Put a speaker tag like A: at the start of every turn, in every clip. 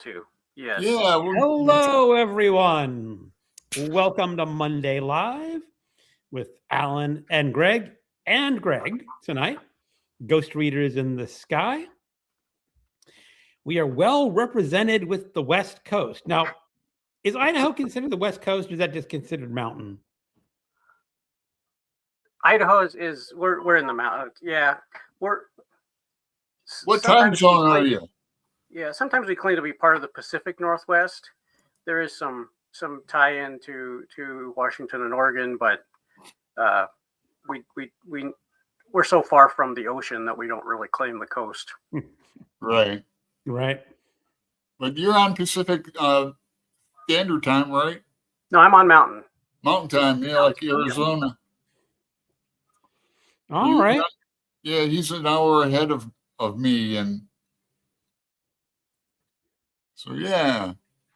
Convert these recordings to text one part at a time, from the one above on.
A: too. Yes.
B: Yeah.
C: Hello, everyone. Welcome to Monday Live with Alan and Greg tonight. Ghost Readers in the Sky. We are well represented with the West Coast. Now, is Idaho considered the West Coast, or is that just considered mountain?
A: Idaho is we're in the mountains. Yeah, we're.
B: What time zone are you?
A: Yeah, sometimes we claim to be part of the Pacific Northwest. There is some tie-in to Washington and Oregon, but we're so far from the ocean that we don't really claim the coast.
B: Right. But you're on Pacific Standard Time, right?
A: No, I'm on Mountain.
B: Mountain Time, yeah, like Arizona.
C: All right.
B: Yeah, he's an hour ahead of me, and so yeah.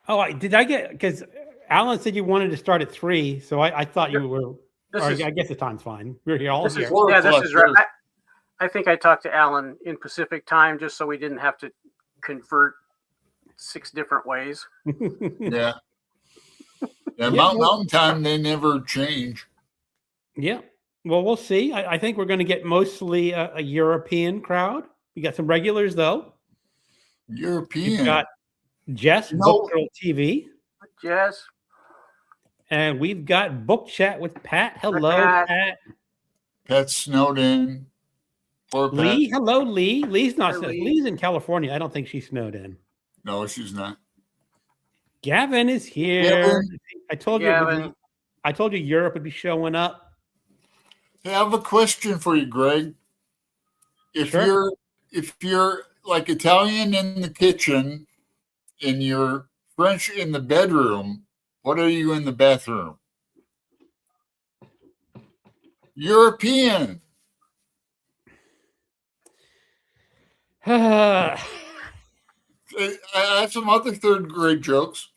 C: Oh, did I get, because Alan said you wanted to start at 3, so I thought you were. I guess the time's fine. We're here all here.
A: This is right. I think I talked to Alan in Pacific time just so we didn't have to convert 6 different ways.
B: Yeah. Yeah, Mountain Time, they never change.
C: Yeah. Well, we'll see. I think we're going to get mostly a European crowd. We got some regulars, though.
B: European.
C: We've got Jess, Book Girl TV.
A: Jess.
C: And we've got Book Chat with Pat. Hello, Pat.
B: Pat Snowden.
C: Lee. Hello, Lee. Lee's not snowed. Lee's in California. I don't think she's snowed in.
B: No, she's not.
C: Gavin is here. I told you Europe would be showing up.
B: Hey, I have a question for you, Greg. If you're like Italian in the kitchen and you're French in the bedroom, what are you in the bathroom? European. I have some other 3rd grade jokes.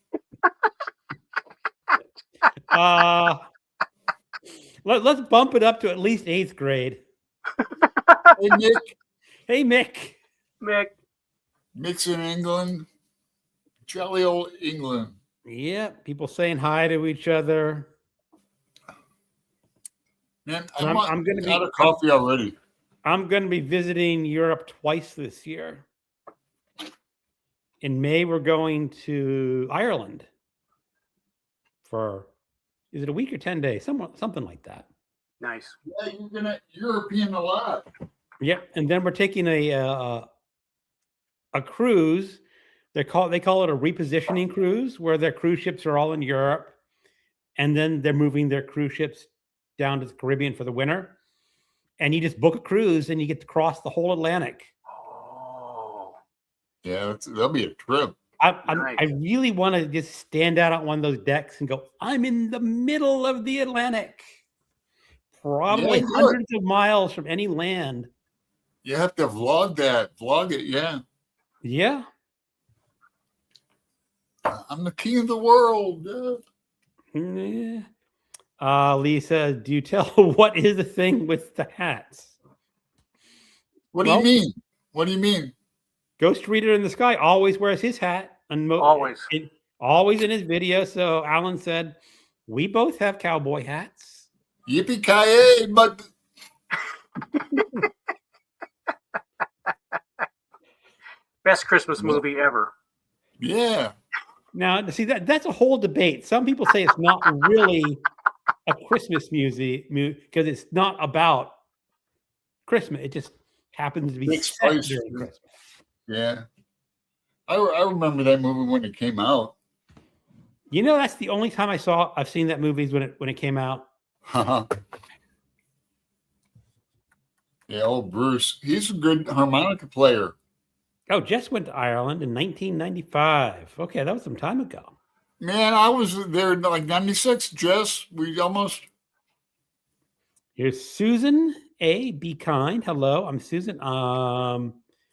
C: Let's bump it up to at least 8th grade.
B: Hey, Nick.
C: Hey, Mick.
B: Mick's in England. Jolly old England.
C: Yeah, people saying hi to each other.
B: Man, I'm going to be out of coffee already.
C: I'm going to be visiting Europe twice this year. In May, we're going to Ireland for, is it a week or 10 days? Something like that.
A: Nice.
B: Yeah, you're going to European a lot.
C: Yep. And then we're taking a cruise. They call it a repositioning cruise, where their cruise ships are all in Europe. And then they're moving their cruise ships down to the Caribbean for the winter. And you just book a cruise and you get to cross the whole Atlantic.
A: Oh.
B: Yeah, that'll be a trip.
C: I really want to just stand out on one of those decks and go, I'm in the middle of the Atlantic. Probably hundreds of miles from any land.
B: You have to vlog it, yeah.
C: Yeah.
B: I'm the king of the world.
C: Yeah. Lee says, do you tell what is the thing with the hats?
B: What do you mean? What do you mean?
C: Ghost Reader in the Sky always wears his hat. And always in his video. So Alan said, we both have cowboy hats.
B: Yippee-ki-yay, but...
A: Best Christmas movie ever.
B: Yeah.
C: Now, see, that's a whole debate. Some people say it's not really a Christmas movie because it's not about Christmas. It just happens to be set during Christmas.
B: Yeah. I remember that movie when it came out.
C: You know, that's the only time I've seen that movie when it came out.
B: Yeah, old Bruce. He's a good harmonica player.
C: Oh, Jess went to Ireland in 1995. Okay, that was some time ago.
B: Man, I was there in like 96, Jess. We almost...
C: Here's Susan A. Be kind. Hello, I'm Susan.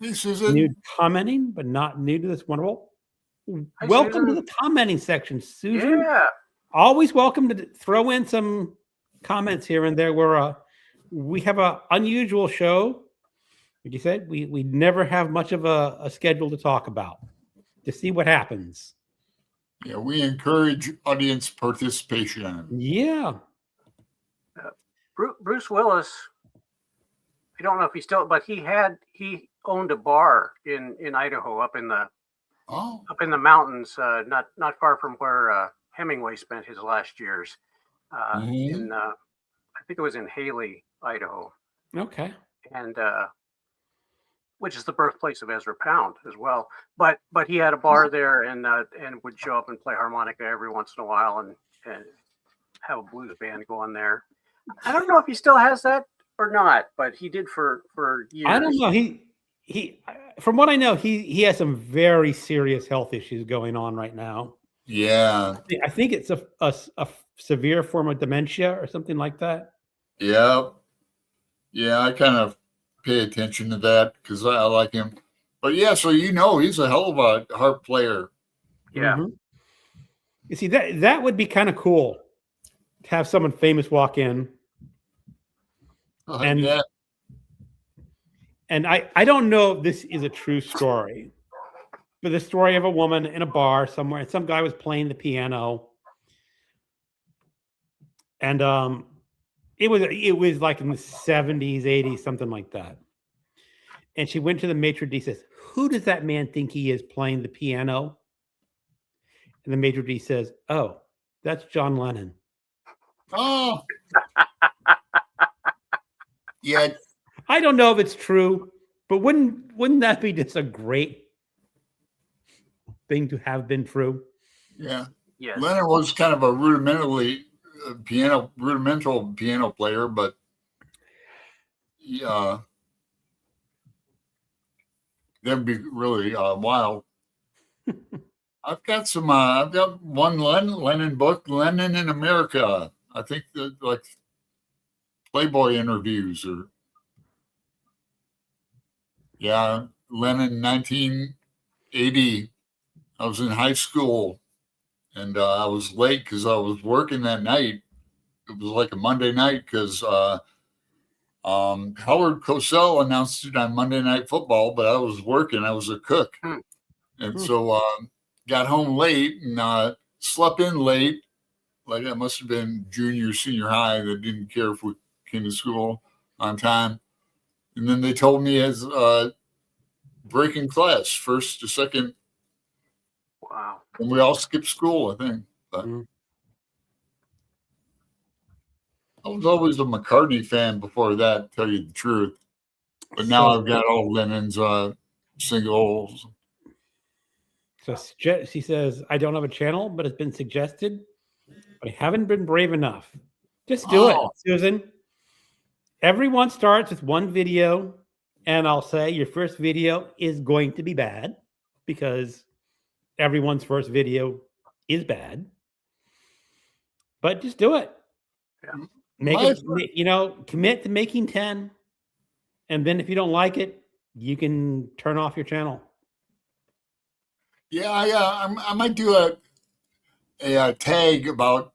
B: Hey, Susan.
C: New commenting, but not new to this wonderful. Hi, welcome Susan. To the commenting section, Susan.
A: Yeah.
C: Always welcome to throw in some comments here and there. We have an unusual show. Like you said, we never have much of a schedule to talk about. to see what happens.
B: Yeah, we encourage audience participation.
C: Yeah.
A: Bruce Willis, I don't know if he still, but he owned a bar in Idaho up in the mountains, not far from where Hemingway spent his last years.
B: Mhm.
A: I think it was in Haley, Idaho,
C: Okay.
A: and which is the birthplace of Ezra Pound as well. But he had a bar there and would show up and play harmonica every once in a while and have a blues band going there. I don't know if he still has that or not, but he did for years.
C: I don't know. He from what I know, he has some very serious health issues going on right now.
B: Yeah.
C: I think it's a severe form of dementia or something like that.
B: Yeah. Yeah, I kind of pay attention to that because I like him. But yeah, so he's a hell of a harp player.
A: Yeah.
C: Mhm. You see, that would be kind of cool to have someone famous walk in. And
B: yeah.
C: And I don't know if this is a true story, but the story of a woman in a bar somewhere, and some guy was playing the piano, and it was like in the 70s, 80s, something like that. And she went to the maitre d', says, "Who does that man think he is playing the piano?" And the maitre d' says, "Oh, that's John Lennon."
B: Oh. Yeah.
C: I don't know if it's true, but wouldn't that be just a great thing to have been true?
B: Yeah.
A: Yes.
B: Lennon was kind of a rudimental piano player, but yeah, that'd be really wild. I've got one Lennon book, Lennon in America. I think that like Playboy interviews or Lennon 1980. I was in high school and I was late because I was working that night. It was like a Monday night because Howard Cosell announced it on Monday Night Football, but I was working. I was a cook. And so got home late and slept in late. Like I must have been junior, senior high. That didn't care if we came to school on time. And then they told me as breaking class, first to second.
A: Wow.
B: And we all skipped school, I think. But I was always a McCartney fan before that, to tell you the truth. But now I've got all Lennon's singles.
C: So she says, "I don't have a channel, but it's been suggested, but I haven't been brave enough." Just do it, Susan. Everyone starts with one video, and I'll say your first video is going to be bad because everyone's first video is bad. But just do it.
A: Yeah.
C: Commit to making 10, and then if you don't like it, you can turn off your channel.
B: Yeah, I might do a tag about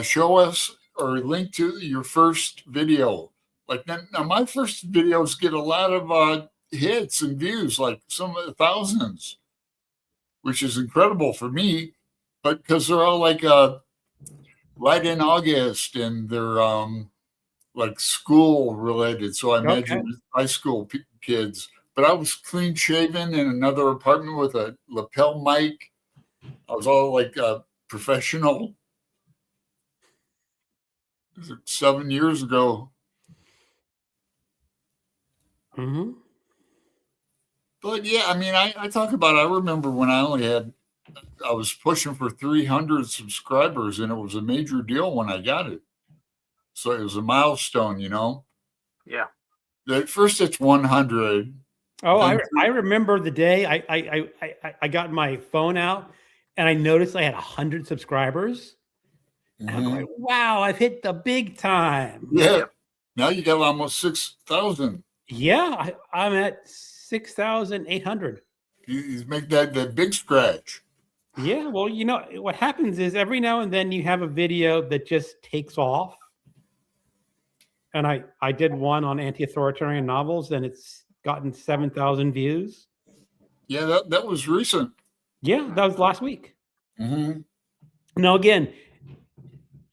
B: show us or link to your first video. Like now my first videos get a lot of hits and views, like some of the thousands, which is incredible for me. But because they're all like right in August and they're like school related. So I imagine high school kids. But I was clean shaven in another apartment with a lapel mic. I was all like professional. 7 years ago.
C: Mm-hmm.
B: But yeah, I mean, I talk about, I remember when I was pushing for 300 subscribers and it was a major deal when I got it. So it was a milestone,
A: Yeah.
B: At first it's 100.
C: Oh, I remember the day I got my phone out and I noticed I had 100 subscribers. And I'm like, wow, I've hit the big time.
B: Yeah. Now you got almost 6,000.
C: Yeah, I'm at 6,800.
B: You make that big scratch.
C: Yeah, well, what happens is every now and then you have a video that just takes off. And I did one on anti-authoritarian novels and it's gotten 7,000 views.
B: Yeah, that was recent.
C: Yeah, that was last week.
B: Mm-hmm.
C: Now, again,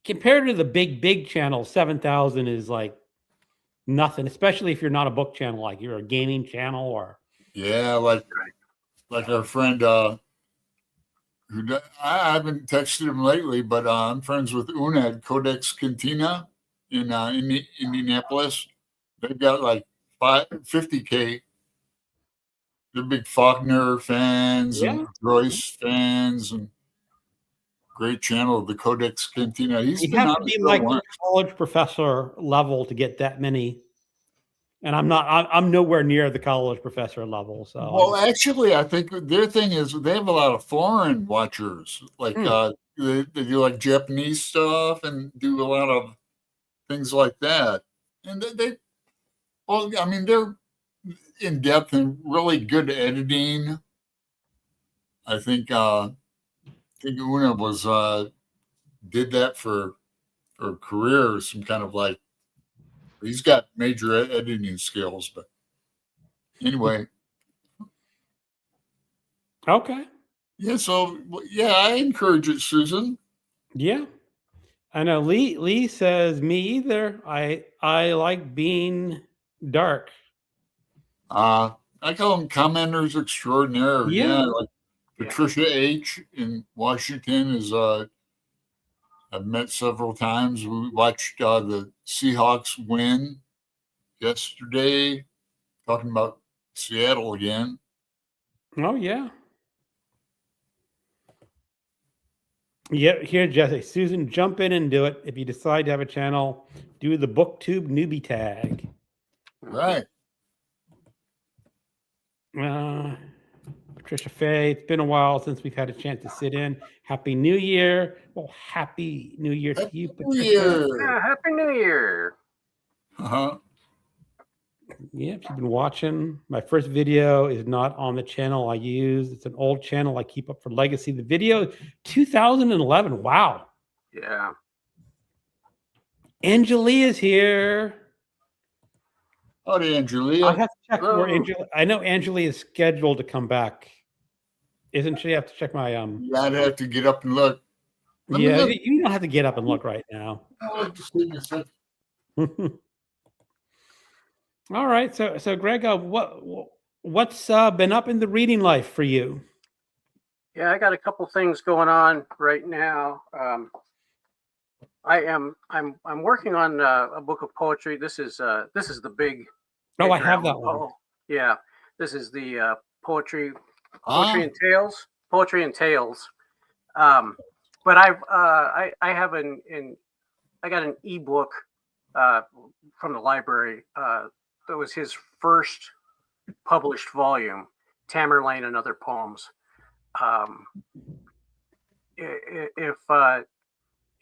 C: compared to the big channel, 7,000 is like nothing, especially if you're not a book channel, like you're a gaming channel or.
B: Yeah, like our friend I haven't texted him lately, but I'm friends with Una at Codex Cantina in Indianapolis. They've got like 50K. They're big Faulkner fans
C: Yeah.
B: and Joyce fans and great channel, the Codex Cantina. He's
C: You
B: been
C: have
B: on
C: to
B: the
C: be
B: show
C: like a
B: once.
C: college professor level to get that many. And I'm not, I'm nowhere near the college professor level. So,
B: Well, actually, I think their thing is they have a lot of foreign watchers. Like they do like Japanese stuff and do a lot of things like that. And well, I mean, they're in depth and really good editing. I think Una was did that for a career, or some kind of like he's got major editing skills. But anyway,
C: okay.
B: yeah. So yeah, I encourage it, Susan.
C: Yeah. I know Lee says me either. I like being dark.
B: I call them commenters extraordinaire.
C: Yeah.
B: Yeah, like Patricia H. in Washington is I've met several times. We watched the Seahawks win yesterday, talking about Seattle again.
C: Oh yeah. Yeah, here, Jesse. Susan, jump in and do it. If you decide to have a channel, do the BookTube newbie tag.
B: Right.
C: Patricia Fay, it's been a while since we've had a chance to sit in. Happy New Year. Well, Happy New Year to you, Patricia.
A: Yeah, Happy New Year.
B: Uh-huh.
C: Yeah, if you've been watching, my first video is not on the channel I use. It's an old channel I keep up for legacy. The video, 2011. Wow.
A: Yeah.
C: Angelia is here.
B: Howdy,
C: I
B: Angelia.
C: have to check where Angelia. I know Angelia is scheduled to come back. Isn't she? I have to check my
B: Yeah, I'd have to get up and look. Let me
C: Yeah,
B: look.
C: you don't have to get up and look right now.
B: Oh, just give me a second.
C: All right, so Greg, what's been up in the reading life for you?
A: Yeah, I got a couple things going on right now. I'm working on a book of poetry. This is the big.
C: Oh, I
A: Edgar
C: have
A: Allan
C: that one.
A: Poe. Yeah, this is the poetry
B: Ah,
A: and tales. Poetry and tales. But I have I got an ebook from the library. That was his first published volume, Tamerlane and Other Poems.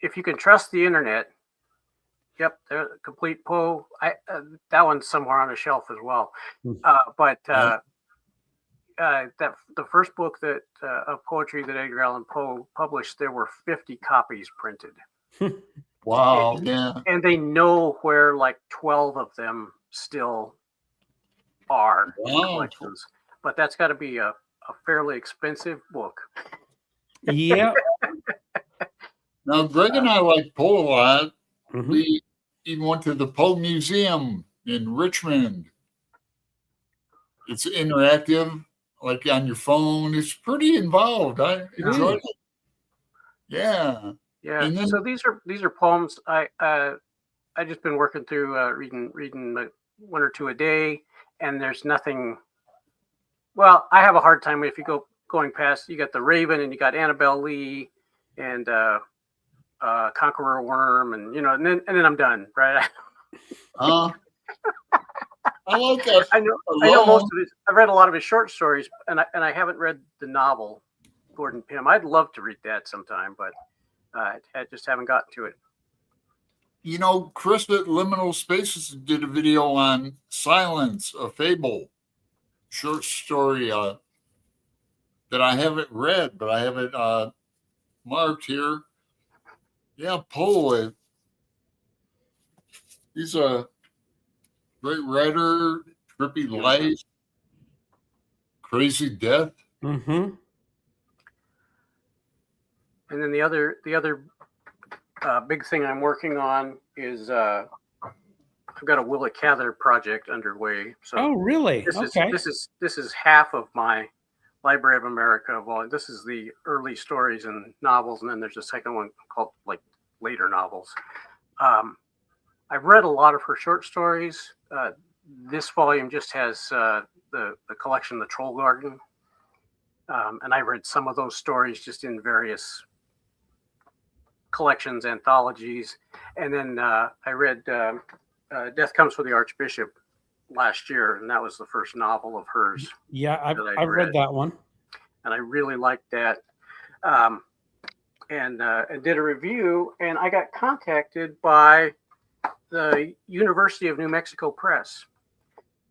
A: If you can trust the internet, yep, the complete Poe. That one's somewhere on a shelf as well. That the first book that of poetry that Edgar Allan Poe published, there were 50 copies printed.
B: wow. Yeah.
A: And they know where like 12 of them still are in
B: Wow.
A: collections. But that's got to be a fairly expensive book.
C: Yeah.
B: Now, Greg and I like Poe a lot.
C: Mhm.
B: We even went to the Poe Museum in Richmond. It's interactive, like on your phone. It's pretty involved. I enjoyed it. Yeah.
A: Yeah.
B: And then-
A: So these are poems. I just been working through reading like one or two a day, and there's nothing. Well, I have a hard time if you going past. You got the Raven, and you got Annabelle Lee, and Conqueror Worm, and and then I'm done. Right.
B: I like that.
A: I know most of his. I've read a lot of his short stories, and I haven't read the novel, Gordon Pym. I'd love to read that sometime, but I just haven't gotten to it.
B: Chris at Liminal Spaces did a video on Silence, a Fable, short story that I haven't read, but I have it marked here. Yeah, Poe. He's a great writer, trippy life, crazy death.
C: Mm-hmm.
A: And then the other big thing I'm working on is I've got a Willa Cather project underway. So
C: Oh, really? Okay.
A: this is half of my Library of America volume. This is the early stories and novels, and then there's a second one called like later novels. I've read a lot of her short stories. This volume just has the collection, The Troll Garden, and I read some of those stories just in various collections, anthologies, and then I read Death Comes for the Archbishop last year, and that was the first novel of hers.
C: Yeah, I've
A: that I'd
C: read that one.
A: And I really liked that. And did a review, and I got contacted by the University of New Mexico Press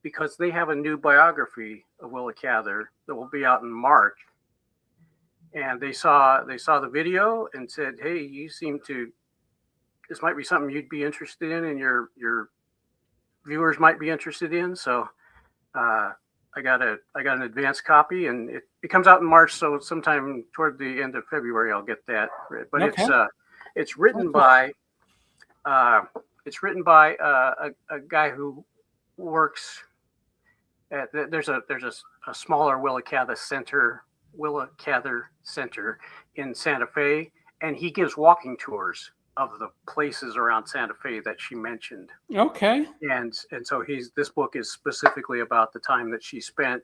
A: because they have a new biography of Willa Cather that will be out in March. And they saw the video and said, "Hey, this might be something you'd be interested in, and your viewers might be interested in." So I got an advanced copy, and it comes out in March. So sometime toward the end of February, I'll get that read. But
C: Okay.
A: it's written by a guy who works at there's a smaller Willa Cather Center in Santa Fe, and he gives walking tours of the places around Santa Fe that she mentioned.
C: Okay.
A: And so this book is specifically about the time that she spent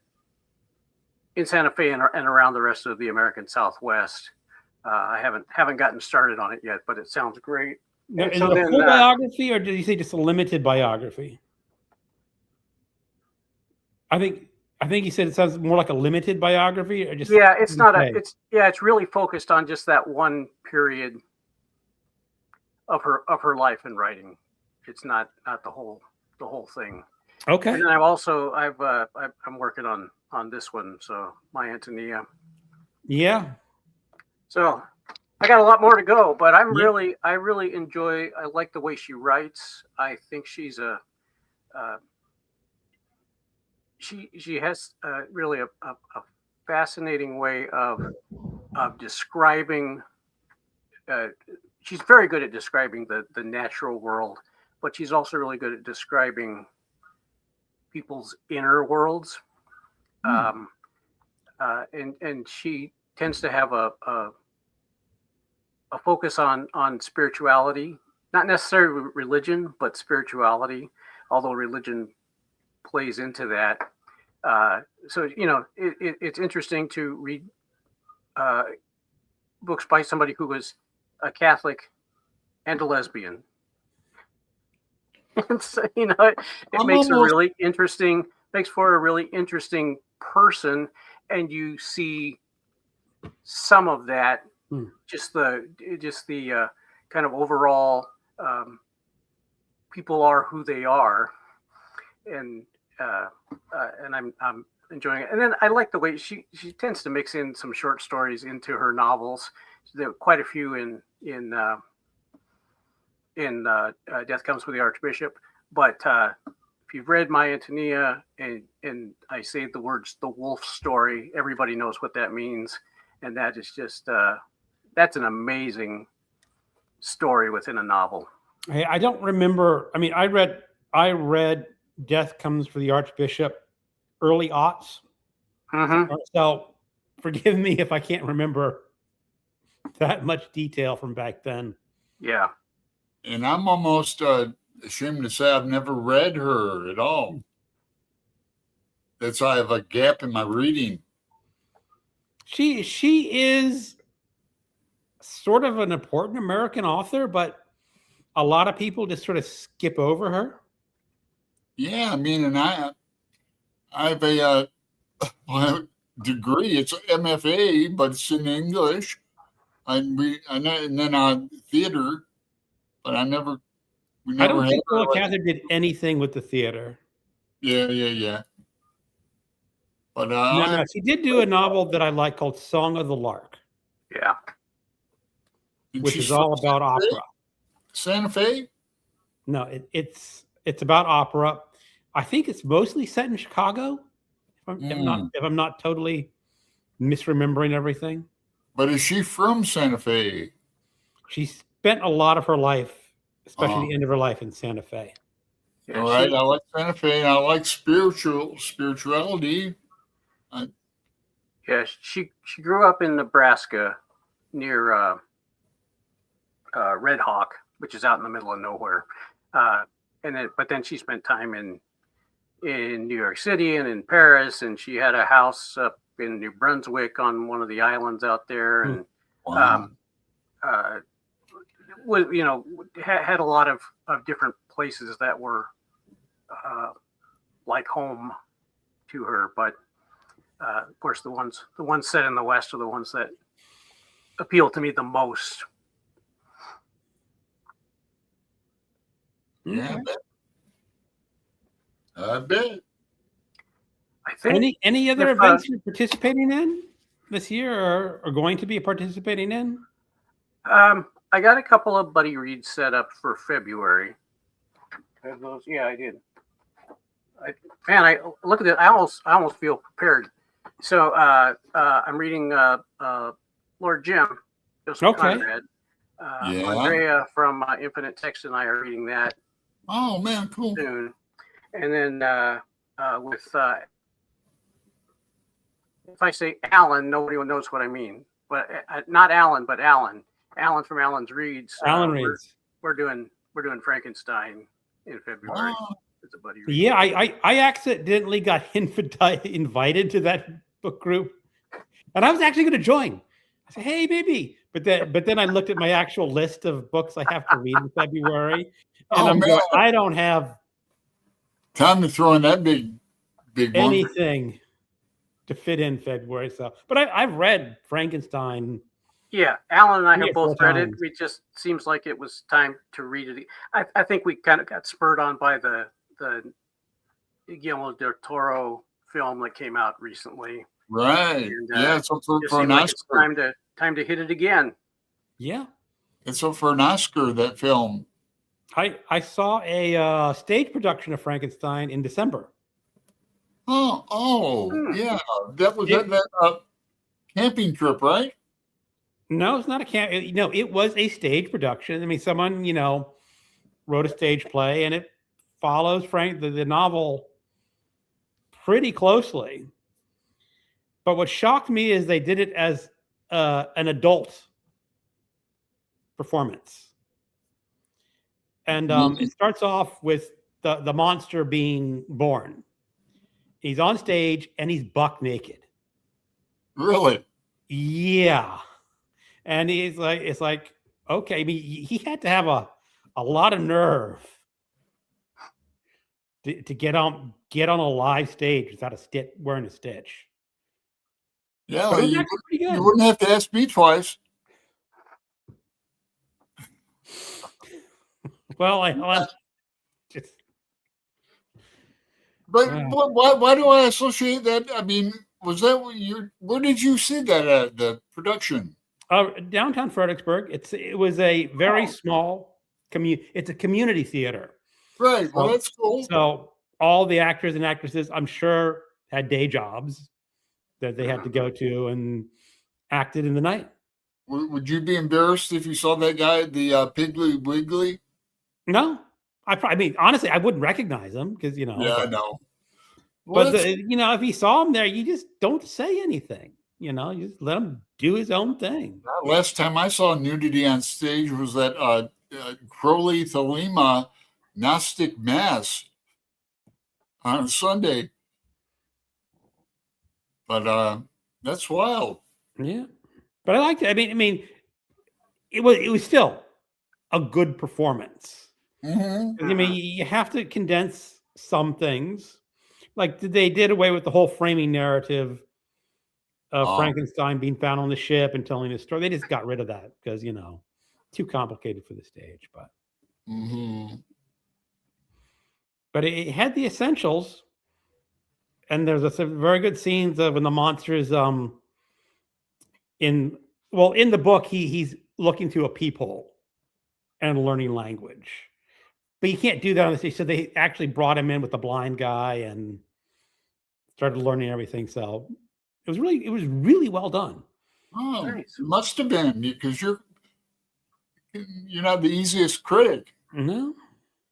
A: in Santa Fe and around the rest of the American Southwest. I haven't gotten started on it yet, but it sounds great.
C: Now,
A: And
C: is
A: so
C: it a
A: then,
C: full biography, or did you say just a limited biography? I think you said it sounds more like a limited biography, or just
A: Yeah, it's not
C: okay.
A: it's really focused on just that one period of her life and writing. It's not the whole thing.
C: Okay.
A: And then I'm working on this one, so My Antonia.
C: Yeah.
A: So I got a lot more to go, but I
C: Yeah.
A: like the way she writes. I think she's she has really a fascinating way of describing. She's very good at describing the natural world, but she's also really good at describing people's inner worlds. And she tends to have a focus on spirituality, not necessarily religion, but spirituality, although religion plays into that. So, it's interesting to read books by somebody who was a Catholic and a lesbian. And so, it makes for a really interesting person, and you see some of that, just the kind of overall people are who they are, and I'm enjoying it. And then I like the way she tends to mix in some short stories into her novels. There are quite a few in Death Comes for the Archbishop. But if you've read My Antonia and I say the words "the wolf story," everybody knows what that means, and that is just that's an amazing story within a novel.
C: Hey, I don't remember. I mean, I read Death Comes for the Archbishop early aughts.
A: Mm-hmm.
C: So forgive me if I can't remember that much detail from back then.
A: Yeah.
B: And I'm almost ashamed to say I've never read her at all. That's why I have a gap in my reading.
C: She is sort of an important American author, but a lot of people just sort of skip over her.
B: Yeah, I mean, and I have a degree. It's MFA, but it's in English. And then on theater, but I don't
C: think Willa Cather did anything with the theater.
B: Yeah. But
C: no, she did do a novel that I like called Song of the Lark.
A: Yeah.
C: Which is all about opera.
B: Santa Fe?
C: No, it's about opera. I think it's mostly set in Chicago. If I'm not totally misremembering everything.
B: But is she from Santa Fe?
C: She spent a lot of her life, especially
B: Oh.
C: the end of her life, in Santa Fe.
A: Yeah,
B: All right, I like Santa Fe, and I like spirituality.
A: yeah, she grew up in Nebraska near Red Hawk, which is out in the middle of nowhere. But then she spent time in New York City and in Paris, and she had a house up in New Brunswick on one of the islands out there, and
B: Wow.
A: had a lot of different places that were like home to her. But of course, the ones set in the West are the ones that appeal to me the most.
B: Yeah, I bet.
A: I think
C: Any other
A: if,
C: events you're participating in this year, or going to be participating in?
A: I got a couple of buddy reads set up for February. Have those? Yeah, I did. I look at it. I almost feel prepared. So I'm reading Lord Jim, Joseph
C: Okay.
A: Conrad.
B: Yeah.
A: Andrea from Infinite Text and I are reading that
B: Oh man, cool.
A: soon. And then with if I say Alan, nobody knows what I mean. But not Alan, but Alan. Alan from Alan's Reads.
C: Alan
A: we're-
C: reads.
A: We're doing
B: Oh.
A: Frankenstein in February. It's a buddy read.
C: Yeah, I accidentally got invited to that book group, and I was actually going to join. I said, "Hey, maybe," but then I looked at my actual list of books I have to read in February, and
B: Oh,
C: I'm
B: man.
C: going, I don't have
B: Time to throw in that big one.
C: anything to fit in February. So, but I've read Frankenstein.
A: Yeah, Alan and I
C: 3
A: have
C: or 4
A: both read it.
C: times.
A: We just seems like it was time to read it. I think we kind of got spurred on by the Guillermo del Toro film that came out recently.
B: Right.
A: And,
B: Yeah, it's up for
A: Just
B: an
A: seemed like it's
B: Oscar.
A: time to hit it again.
C: Yeah,
B: It's up for an Oscar, that film.
C: I saw a stage production of Frankenstein in December.
A: Hmm.
B: Yeah. That was that camping trip, right?
C: No, it's not a camp. It was a stage production. I mean, someone, wrote a stage play, and it follows the novel pretty closely. But what shocked me is they did it as an adult performance. And it starts off with the monster being born. He's on stage and he's buck naked.
B: Really?
C: Yeah. And it's like, okay, I mean, he had to have a lot of nerve to get on a live stage without wearing a stitch.
B: Yeah.
C: But it was
B: You,
C: actually pretty
B: you
C: good.
B: wouldn't have to ask me twice.
C: Well, I just
B: But
C: Yeah.
B: why do I associate that? I mean, was that where did you see that at, the production?
C: Downtown Fredericksburg. It was a very small It's a community theater.
B: Right. Well,
C: So-
B: that's cool.
C: So all the actors and actresses, I'm sure, had day jobs that they had to go to and acted in the night.
B: Would you be embarrassed if you saw that guy, the Piggly Wiggly?
C: No, I mean, honestly, I wouldn't recognize him because
B: Yeah, I know.
C: But
B: Well,
C: if he saw him there, you just don't say anything. You just let him do his own thing.
B: last time I saw nudity on stage was at Crowley Thelema Gnostic Mass on Sunday. But that's wild.
C: Yeah, but I liked it. I mean, it was still a good performance.
B: Mm-hmm.
C: I mean, you have to condense some things. Like they did away with the whole framing narrative of
B: Oh.
C: Frankenstein being found on the ship and telling his story. They just got rid of that because too complicated for the stage.
B: Mm-hmm.
C: But it had the essentials, and there's some very good scenes of when the monsters in the book he's looking through a peephole and learning language. But you can't do that on the stage. So they actually brought him in with the blind guy and started learning everything. So it was really well done.
B: Oh,
A: Nice.
B: it must have been because you're not the easiest critic.
C: No.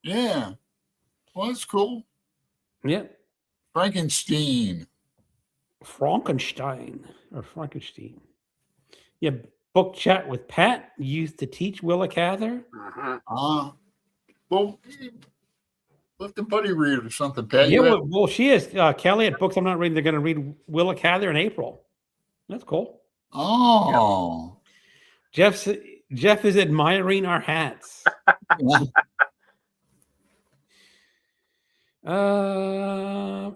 B: Yeah. Well, that's cool.
C: Yeah.
B: Frankenstein.
C: Frankenstein. Yeah. Book chat with Pat used to teach Willa Cather.
B: Well, let the buddy read or something, Pat.
C: Yeah,
B: You have-
C: well, she is. Kelly at Books I'm Not Reading, they're going to read Willa Cather in April. That's cool.
B: Oh.
C: Jeff is admiring our hats.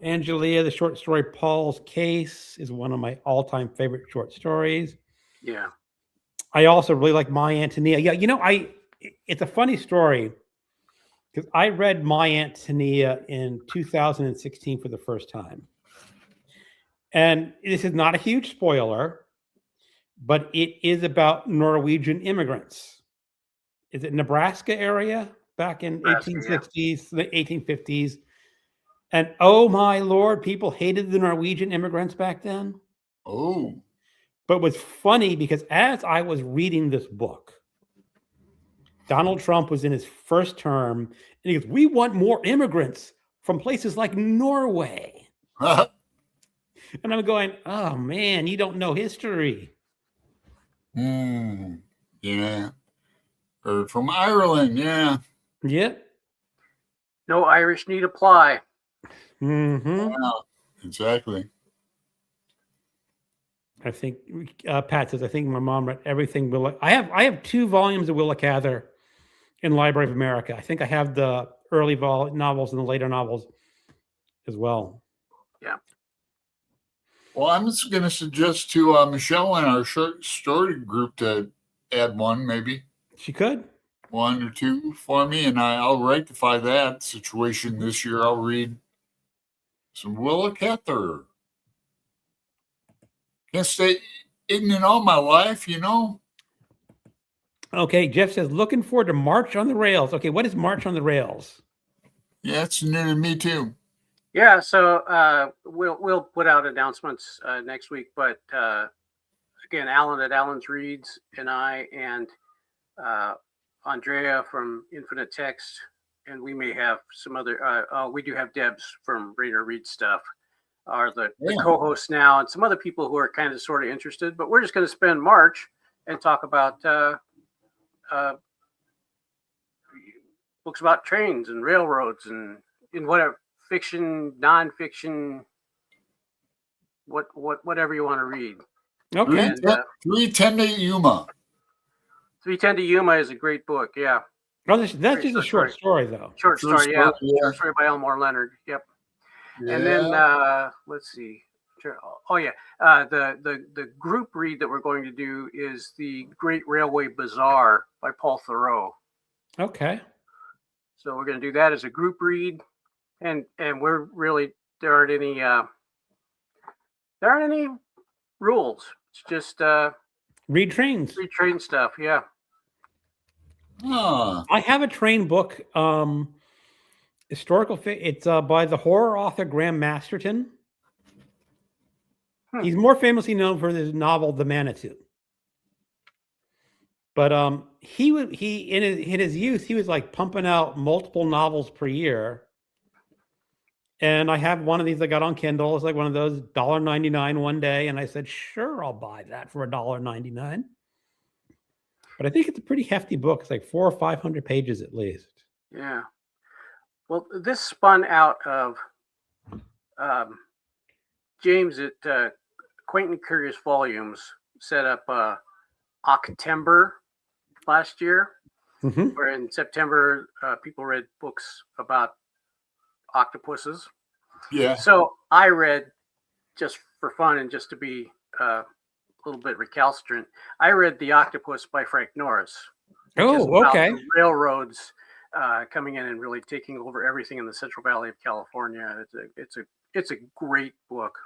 C: Angelia, the short story Paul's Case is one of my all-time favorite short stories.
A: Yeah.
C: I also really like My Antonia. Yeah, it's a funny story because I read My Antonia in 2016 for the first time. And this is not a huge spoiler, but it is about Norwegian immigrants. Is it Nebraska area back in
A: Nebraska,
C: 1860s, the 1850s? And oh my Lord, people hated the Norwegian immigrants back then.
B: Oh.
C: But what's funny, because as I was reading this book, Donald Trump was in his first term, and he goes, "We want more immigrants from places like Norway." And I'm going, "Oh man, you don't know history."
B: Yeah. Or from Ireland, yeah.
C: Yep.
A: No Irish need apply.
C: Mm-hmm.
B: Yeah, exactly.
C: I think Pat says, I think my mom read everything. I have 2 volumes of Willa Cather in Library of America. I think I have the early novels and the later novels as well.
A: Yeah.
B: Well, I'm just going to suggest to Michelle in our short story group to add one, maybe
C: She could.
B: 1 or 2 for me, and I'll rectify that situation this year. I'll read some Willa Cather. Can't stay ignorant all my life,
C: Okay, Jeff says, looking forward to March on the Rails. Okay, what is March on the Rails?
B: Yeah, it's new to me too.
A: Yeah, so we'll put out announcements next week. But again, Alan at Alan's Reads and I and Andrea from Infinite Text, and we may have some other. We do have Debs from Rainer Read Stuff are the co-hosts now, and some other people who are kind of sort of interested. But we're just going to spend March and talk about books about trains and railroads and whatever. Fiction, nonfiction, whatever you want to read.
C: Okay.
A: And,
B: 310 to Yuma.
A: 310 to Yuma is a great book. Yeah.
C: Oh, that's just a short story, though.
A: Short story, yeah. Short story by Elmore Leonard. Yep.
B: Yeah.
A: And then let's see. Oh yeah, the group read that we're going to do is the Great Railway Bazaar by Paul Theroux.
C: Okay.
A: So we're going to do that as a group read, and we're really there aren't any rules. It's just
C: read trains.
A: Read train stuff. Yeah.
C: I have a train book. Historical. It's by the horror author Graham Masterton. He's more famously known for his novel The Manitou. But he in his youth he was like pumping out multiple novels per year. And I have one of these I got on Kindle. It's like one of those $1.99 one day, and I said, "Sure, I'll buy that for $1.99." But I think it's a pretty hefty book. It's like 400 or 500 pages at least.
A: Yeah. Well, this spun out of James at Quaint and Curious Volumes set up October last year, where in September people read books about octopuses.
B: Yeah.
A: So I read, just for fun and just to be a little bit recalcitrant, I read The Octopus by Frank Norris.
C: Oh, okay.
A: Railroads coming in and really taking over everything in the Central Valley of California. It's a great book.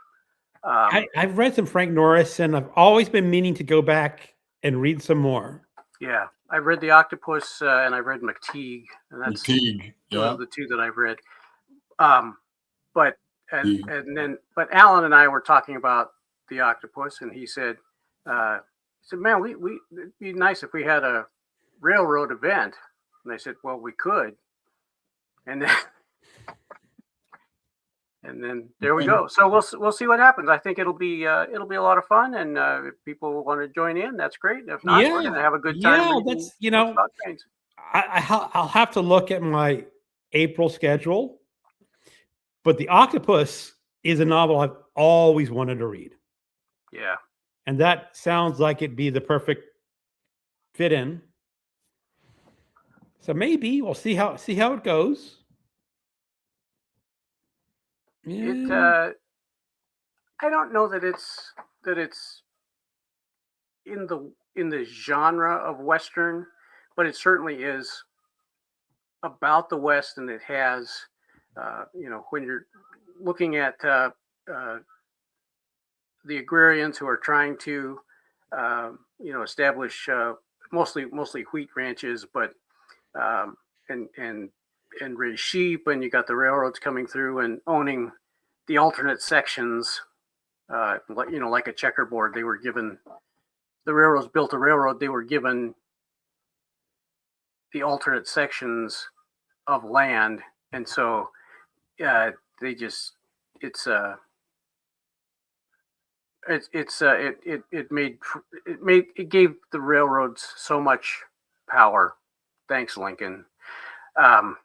C: I've read some Frank Norris, and I've always been meaning to go back and read some more.
A: Yeah, I've read The Octopus and I've read McTeague, and that's the 2 that I've read. But Alan and I were talking about The Octopus, and he said said, "Man, it'd be nice if we had a railroad event." And I said, "Well, we could." And then there we go. So we'll see what happens. I think it'll be a lot of fun, and if people want to join in, that's great. If not, we're going to have a good time.
C: Yeah,
A: reading
C: that's
A: Scott Trains.
C: I'll have to look at my April schedule, but The Octopus is a novel I've always wanted to read.
A: Yeah,
C: And that sounds like it'd be the perfect fit in. So maybe we'll see how it goes. Yeah.
A: I don't know that it's in the genre of Western, but it certainly is about the West, and it has, when you're looking at the agrarians who are trying to, establish mostly wheat ranches, but and raise sheep, and you got the railroads coming through and owning the alternate sections, like a checkerboard. They were given, the railroads built a railroad. They were given the alternate sections of land, and so it gave the railroads so much power. Thanks, Lincoln. But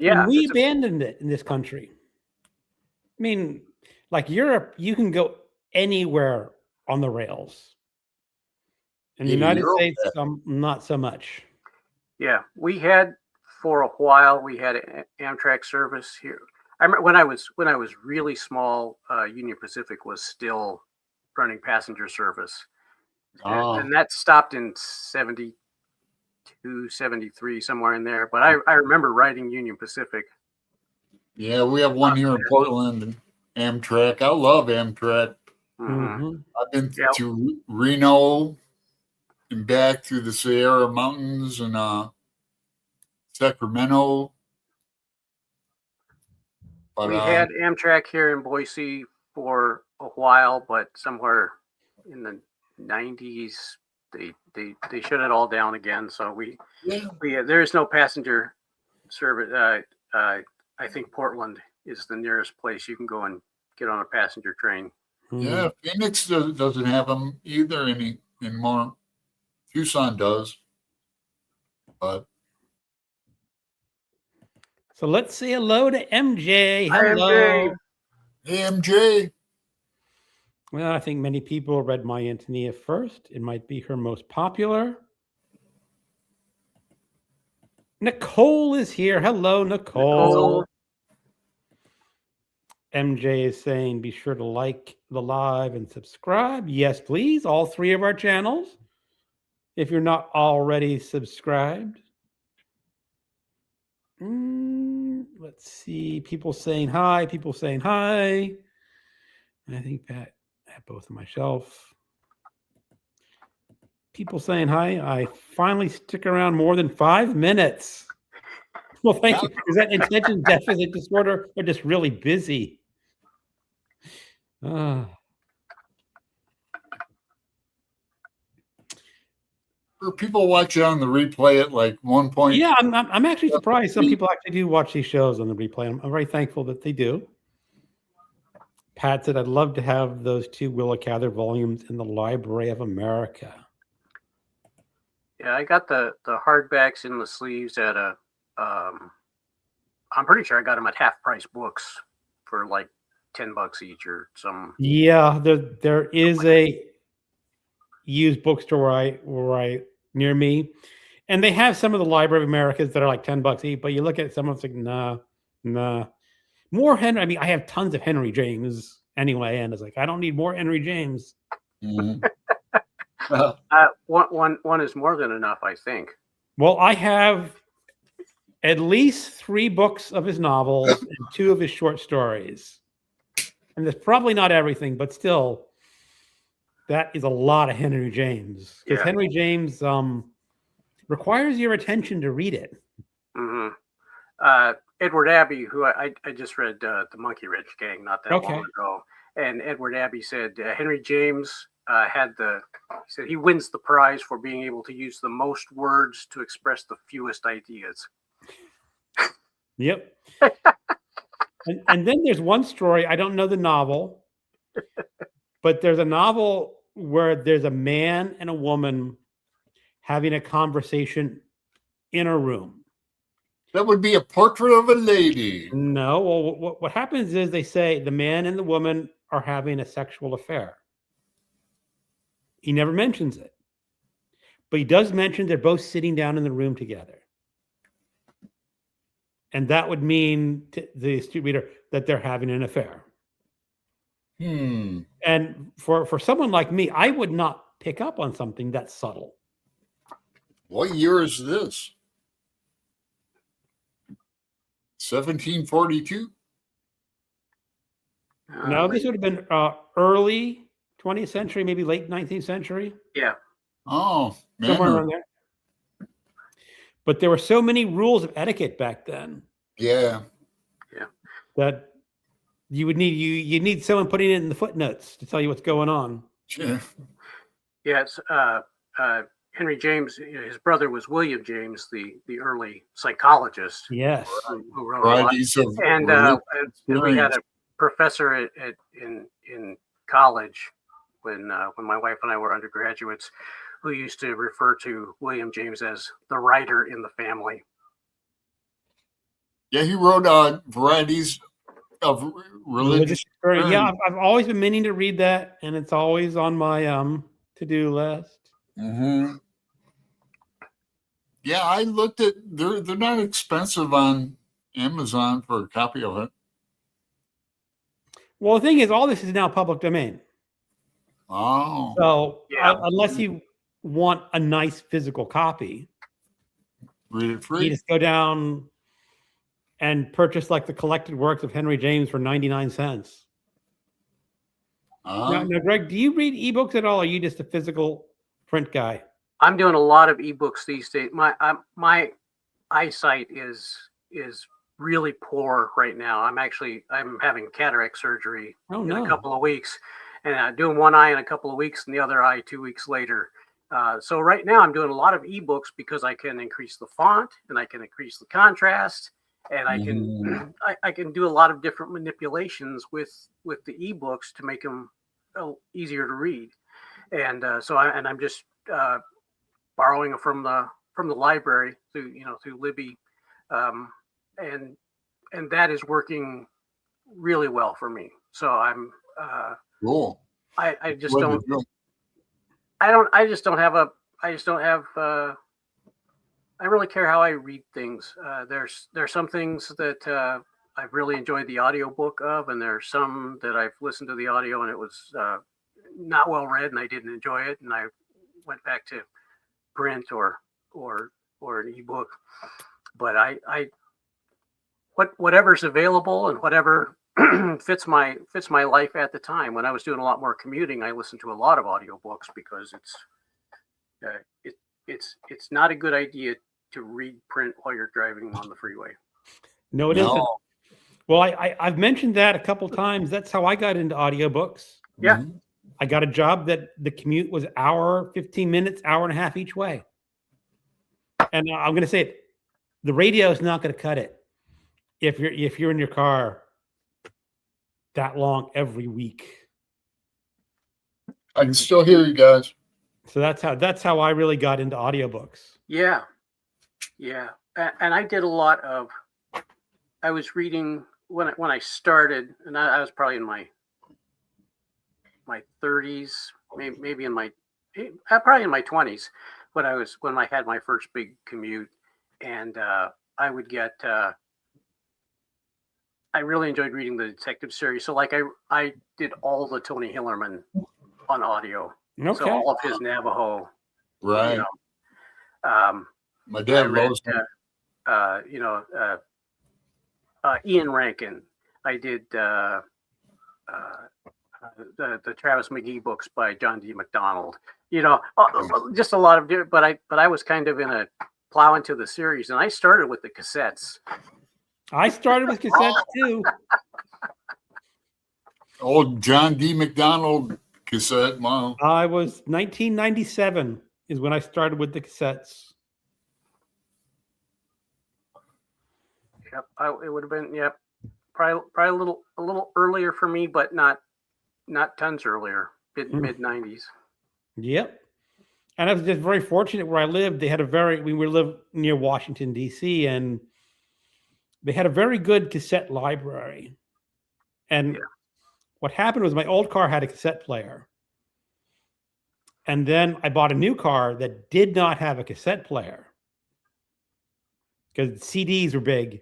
A: yeah,
C: and we abandoned it in this country. I mean, like Europe, you can go anywhere on the rails. In the United States, not so much.
A: Yeah, we had, for a while, we had Amtrak service here. I remember when I was really small, Union Pacific was still running passenger service. And that stopped in 72, 73, somewhere in there. But I remember riding Union Pacific.
B: Yeah, we have one here in Portland, Amtrak. I love Amtrak.
A: Mm-hmm.
B: I've been to Reno and back through the Sierra Mountains and Sacramento. But,
A: we had Amtrak here in Boise for a while, but somewhere in the 90s, they shut it all down again. So there is no passenger service. I think Portland is the nearest place you can go and get on a passenger train.
B: Yeah, Phoenix doesn't have them either anymore. Tucson does, but.
C: So let's say hello to MJ.
A: Hi,
C: hello.
A: MJ.
B: Hey, MJ.
C: Well, I think many people read My Antonia first. It might be her most popular. Nicole is here. Hello, Nicole. MJ is saying, be sure to like the live and subscribe. Yes, please. All three of our channels. If you're not already subscribed. Let's see. People saying hi. People saying hi. I think that at both of myself. People saying hi. I finally stick around more than 5 minutes. Well, thank you. Is that attention deficit disorder or just really busy?
B: People watch it on the replay at like 1 point.
C: Yeah, I'm actually surprised some people actually do watch these shows on the replay. I'm very thankful that they do. Pat said, I'd love to have those 2 Willa Cather volumes in the Library of America.
A: Yeah, I got the hardbacks in the sleeves at I'm pretty sure I got them at Half Price Books for like $10 each or some.
C: Yeah, there is a used bookstore right near me, and they have some of the Library of Americas that are like $10 each. But you look at some of it's like nah. More Henry. I mean, I have tons of Henry James anyway, and it's like I don't need more Henry James.
B: Mm-hmm.
A: One is more than enough, I think.
C: Well, I have at least 3 books of his novels and 2 of his short stories. And that's probably not everything, but still, that is a lot of Henry James. Because Henry James requires your attention to read it.
A: Mm-hmm. Edward Abbey, who I just read The Monkey Ridge Gang not that long ago. And Edward Abbey said Henry James he said he wins the prize for being able to use the most words to express the fewest ideas.
C: Yep. And then there's one story, I don't know the novel, but there's a novel where there's a man and a woman having a conversation in a room.
B: That would be a portrait of a lady.
C: No, well, what happens is they say the man and the woman are having a sexual affair. He never mentions it, but he does mention they're both sitting down in the room together. And that would mean to the astute reader that they're having an affair. And for someone like me, I would not pick up on something that subtle.
B: What year is this? 1742?
C: No, this would have been early 20th century, maybe late 19th century.
A: Yeah.
B: Oh,
C: Somewhere
B: man.
C: around there. But there were so many rules of etiquette back then
B: Yeah.
C: that you would need someone putting it in the footnotes to tell you what's going on.
B: Yeah.
A: Yes. Henry James, his brother was William James, the early psychologist.
C: Yes.
A: Who wrote a lot.
B: Varieties of
A: And we had a professor in college when my wife and I were undergraduates, who used to refer to William James as the writer in the family.
B: Yeah, he wrote varieties of religious.
C: Yeah, I've always been meaning to read that, and it's always on my to-do list.
B: Mm-hmm. Yeah, I looked at they're not expensive on Amazon for a copy of it.
C: Well, the thing is, all this is now public domain.
B: Oh,
C: So
A: Yeah.
C: unless you want a nice physical copy,
B: read it
C: you
B: free.
C: just go down and purchase like the collected works of Henry James for 99 cents. Now, Greg, do you read ebooks at all? Or are you just a physical print guy?
A: I'm doing a lot of ebooks these days. My eyesight is really poor right now. I'm having cataract surgery in a couple of weeks, and I'm doing one eye in a couple of weeks and the other eye 2 weeks later. So right now I'm doing a lot of ebooks because I can increase the font and I can increase the contrast, and I can do a lot of different manipulations with the ebooks to make them easier to read. And I'm just borrowing from the library through Libby, and that is working really well for me. So I'm
B: Cool.
A: I just
B: What
A: don't
B: did you-
A: I just don't have I really care how I read things. There's some things that I've really enjoyed the audiobook of, and there's some that I've listened to the audio and it was not well read and I didn't enjoy it, and I went back to print or an ebook. But whatever's available and whatever fits my life at the time. When I was doing a lot more commuting, I listened to a lot of audiobooks because it's not a good idea to read print while you're driving on the freeway.
C: No, it isn't. Well, I've mentioned that a couple times. That's how I got into audiobooks.
A: Yeah.
B: Mhm.
C: I got a job that the commute was hour, 15 minutes, hour and a half each way. And I'm going to say it, the radio is not going to cut it if you're in your car that long every week.
B: I can still hear you guys.
C: So that's how I really got into audiobooks.
A: Yeah. And I did a lot of. I was reading when I started, and I was probably in my 30s, maybe probably in my 20s when I had my first big commute, and I would get. I really enjoyed reading the detective series. So like I did all the Tony Hillerman on audio.
C: Okay.
A: So all of his Navajo.
B: Right. My
A: I
B: dad
A: read,
B: loves me.
A: Ian Rankin. I did the Travis McGee books by John D. McDonald. Just a lot of different. But I was kind of in a plow into the series, and I started with the cassettes.
C: I started with cassettes too.
B: Old John D. McDonald cassette. Wow.
C: I was 1997 is when I started with the cassettes.
A: Yep. It would have been, yep. Probably a little earlier for me, but not tons earlier. Mid 90s.
C: Yep. And I was just very fortunate where I lived. They had we lived near Washington, D.C., and they had a very good cassette library. And what happened was my old car had a cassette player. And then I bought a new car that did not have a cassette player because CDs were big.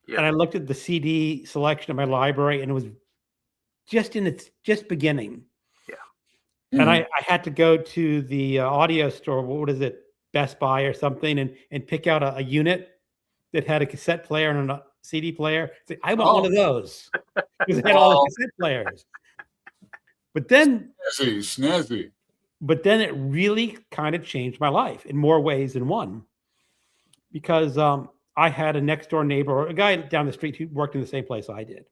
A: Yep.
C: And I looked at the CD selection of my library, and it was just in its beginning. And I had to go to the audio store. What is it? Best Buy or something, and pick out a unit that had a cassette player and a CD player. Say, I want one of those because it had all the cassette players. But then,
B: snazzy.
C: But then it really kind of changed my life in more ways than one, because I had a next door neighbor, a guy down the street who worked in the same place I did.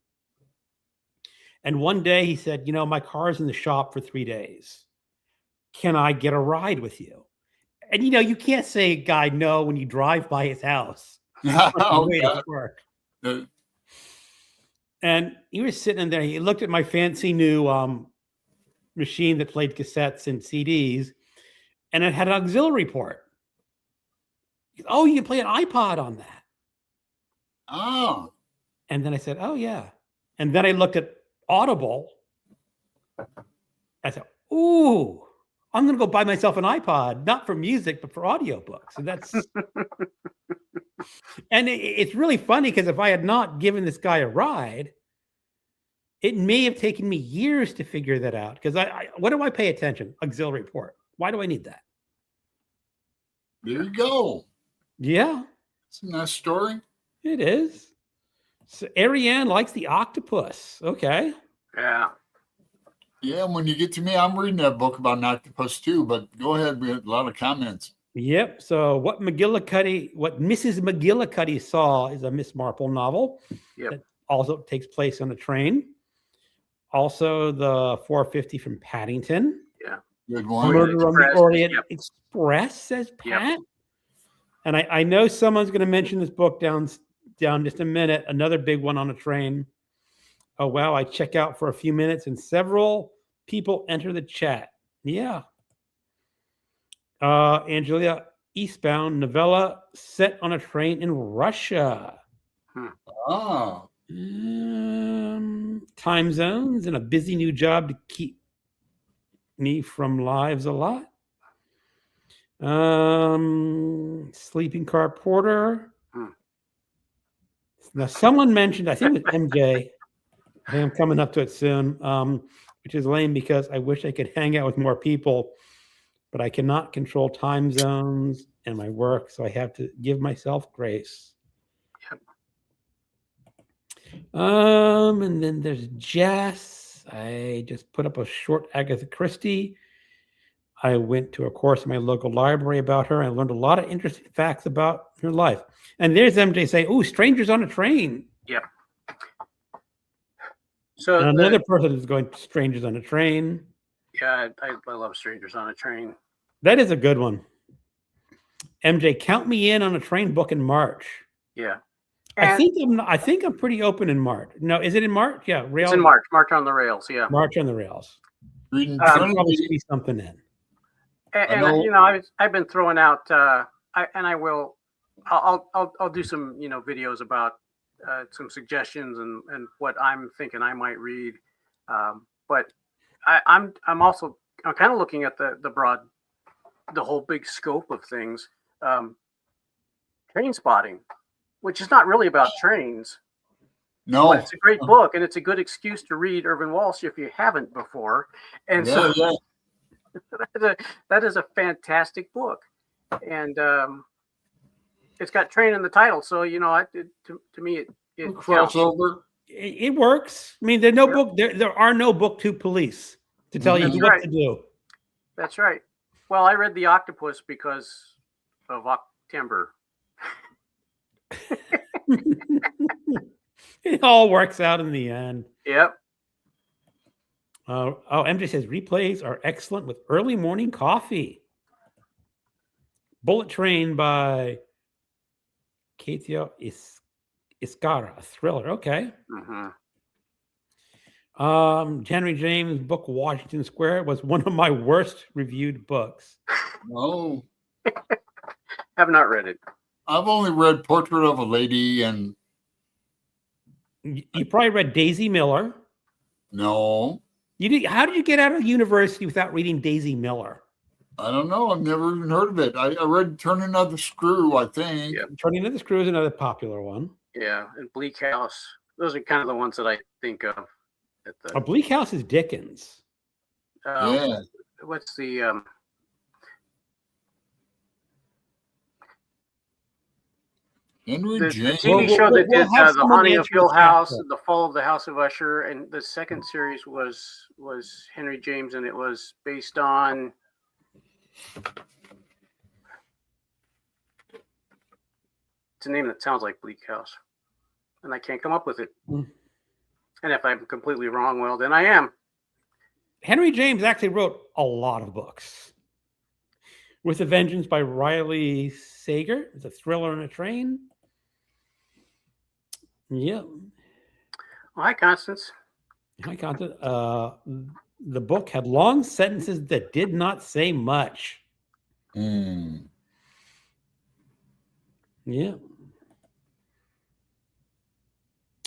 C: And one day he said, my car's in the shop for 3 days. Can I get a ride with you? And, you can't say a guy no when you drive by his house. To work. And he was sitting in there. He looked at my fancy new machine that played cassettes and CDs, and it had an auxiliary port. Oh, you can play an iPod on that.
B: Oh.
C: And then I said, oh, yeah. And then I looked at Audible. I said, ooh, I'm going to go buy myself an iPod, not for music, but for audiobooks. And that's, and it's really funny because if I had not given this guy a ride, it may have taken me years to figure that out. Because what do I pay attention? Auxiliary port. Why do I need that?
B: There you go.
C: Yeah.
B: It's a nice story.
C: It is. So Ariane likes the octopus. Okay.
A: Yeah.
B: Yeah, when you get to me, I'm reading that book about an octopus too, but go ahead. We had a lot of comments.
C: Yep. So what Mrs. McGillicuddy saw is a Miss Marple novel.
A: Yep.
C: That also takes place on a train. Also the 450 from Paddington.
A: Yeah.
B: Good one.
C: Murder on the Orient Express, says Pat.
A: Yep.
C: And I know someone's going to mention this book down just a minute. Another big one on a train. Oh, wow. I check out for a few minutes and several people enter the chat. Yeah. Angelia, Eastbound novella set on a train in Russia.
B: Oh.
C: Time zones and a busy new job to keep me from lives a lot. Sleeping car porter. Now, someone mentioned, I think it was MJ. I think I'm coming up to it soon, which is lame because I wish I could hang out with more people, but I cannot control time zones and my work, so I have to give myself grace.
A: Yep.
C: And then there's Jess. I just put up a short Agatha Christie. I went to a course in my local library about her. I learned a lot of interesting facts about her life. And there's MJ saying, "Oh, strangers on a train."
A: Yep. So
C: and another person is going strangers on a train.
A: Yeah, I love Strangers on a Train.
C: That is a good one. MJ, count me in on a train book in March.
A: Yeah.
C: I think I'm pretty open in March. No, is it in March? Yeah,
A: It's in March. March on the Rails. Yeah.
C: March on the Rails.
B: Reading
C: probably see something in.
A: And I've been throwing out. I'll do some videos about some suggestions and what I'm thinking I might read. But I'm kind of looking at the whole big scope of things. Train Spotting, which is not really about trains.
B: No,
A: but it's a great book, and it's a good excuse to read Irvin Walsh if you haven't before. And that is a fantastic book, and it's got train in the title, so to me it
B: crossover.
C: It works. I mean, there's no book. There are no book to police to tell you what to do.
A: That's right. Well, I read The Octopus because of October.
C: It all works out in the end.
A: Yep.
C: MJ says replays are excellent with early morning coffee. Bullet Train by Katia Iscara, a thriller. Okay.
A: Mhm.
C: Henry James' book Washington Square was one of my worst reviewed books.
B: No,
A: Have not read it.
B: I've only read Portrait of a Lady, and
C: You probably read Daisy Miller.
B: no,
C: You did. How did you get out of university without reading Daisy Miller?
B: I don't know. I've never even heard of it. I read Turning of the Screw, I think.
A: Yeah.
C: Turning to the Screw is another popular one.
A: Yeah, and Bleak House. Those are kind of the ones that I think of. At the,
C: Bleak House is Dickens.
B: Yeah.
A: What's the
B: Henry
A: the
B: James.
A: TV show that
C: we'll
A: did
C: have
A: The
C: someone
A: Haunting of
C: answer
A: Hill
C: this
A: House,
C: after.
A: The Fall of the House of Usher, and the second series was Henry James, and it was based on it's a name that sounds like Bleak House, and I can't come up with it.
C: Mm.
A: And if I'm completely wrong, well, then I am.
C: Henry James actually wrote a lot of books. With a Vengeance by Riley Sager. It's a thriller on a train. Yeah.
A: Hi, Constance.
C: Hi, Constance. The book had long sentences that did not say much.
B: Hmm.
C: Yeah.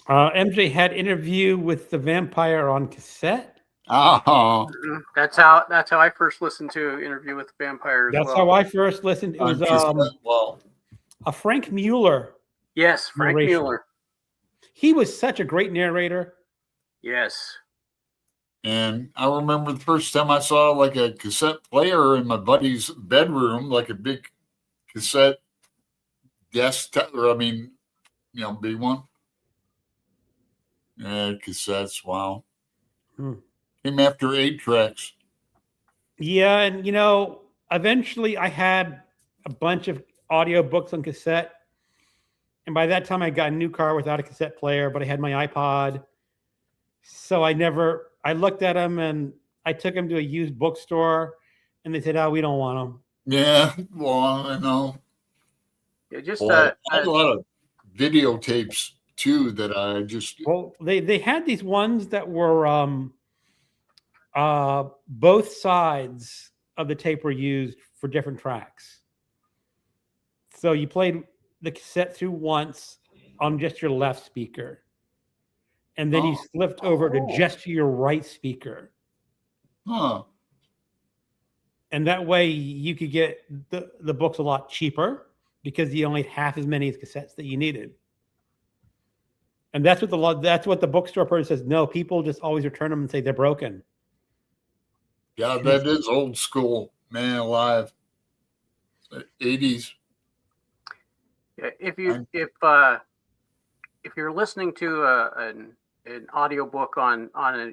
C: MJ had interview with the vampire on cassette.
B: Oh,
A: Mhm. That's how I first listened to Interview with the Vampire. As
C: That's
A: well.
C: how I first listened. It
B: on
C: was
B: cassette. Well,
C: a Frank Mueller.
A: Yes, Frank
C: narration.
A: Mueller.
C: He was such a great narrator.
A: Yes.
B: and I remember the first time I saw like a cassette player in my buddy's bedroom, like a big cassette desktop, or big one. Yeah, cassettes. Wow.
C: Hmm.
B: Came after 8 tracks.
C: Yeah, and eventually I had a bunch of audio books on cassette. And by that time I got a new car without a cassette player, but I had my iPod. So I looked at them and I took them to a used bookstore and they said, "Oh, we don't want them."
B: Yeah, well, I know.
A: Yeah, just
B: Well, I had a lot of videotapes too that I just.
C: Well, they had these ones that were both sides of the tape were used for different tracks. So you played the cassette through once on just your left speaker. And then you flipped over to just your right speaker.
B: Huh.
C: And that way you could get the books a lot cheaper because you only had half as many cassettes that you needed. And that's what the bookstore person says. No, people just always return them and say they're broken.
B: Yeah, that is old school, man alive. 80s.
A: Yeah, if you're listening to an audio book on a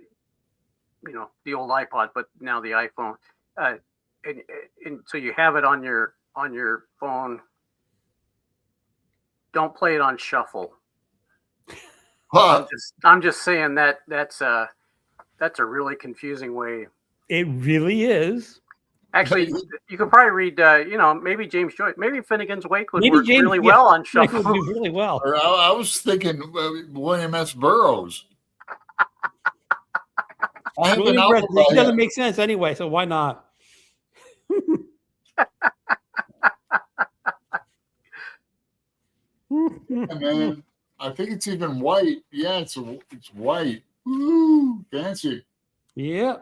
A: the old iPod, but now the iPhone, and so you have it on your phone, don't play it on shuffle.
B: Huh.
A: I'm just saying that's a really confusing way.
C: It really is.
A: Actually, you could probably read, maybe James Joyce, maybe Finnegan's Wake would work
C: James-
A: really
C: yeah,
A: well on
C: It
A: shuffle.
C: would do really well.
B: Or I was thinking William S. Burroughs. I have an
C: William
B: album
C: Breslin,
B: by
C: it doesn't
B: him.
C: make sense anyway, so why not?
B: Man, I think it's even white. Yeah, it's white. Woo, fancy.
C: Yeah.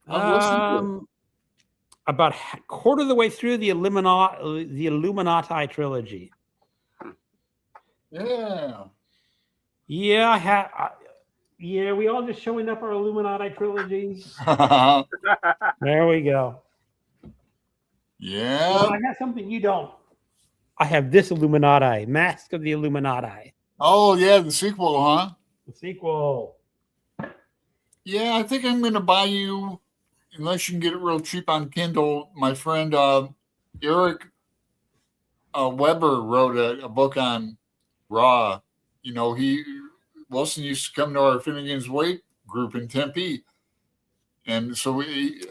B: I've listened to it.
C: About a quarter of the way through the Illuminati trilogy.
B: Yeah.
C: Yeah, we all just showing up our Illuminati trilogies. There we go.
B: Yeah.
C: Well, I got something you don't. I have this Illuminati, Mask of the Illuminati.
B: Oh, yeah, the sequel, huh?
C: The sequel.
B: Yeah, I think I'm going to buy you, unless you can get it real cheap on Kindle. My friend Eric Weber wrote a book on Raw. Wilson used to come to our Finnegan's Wake group in Tempe. And so he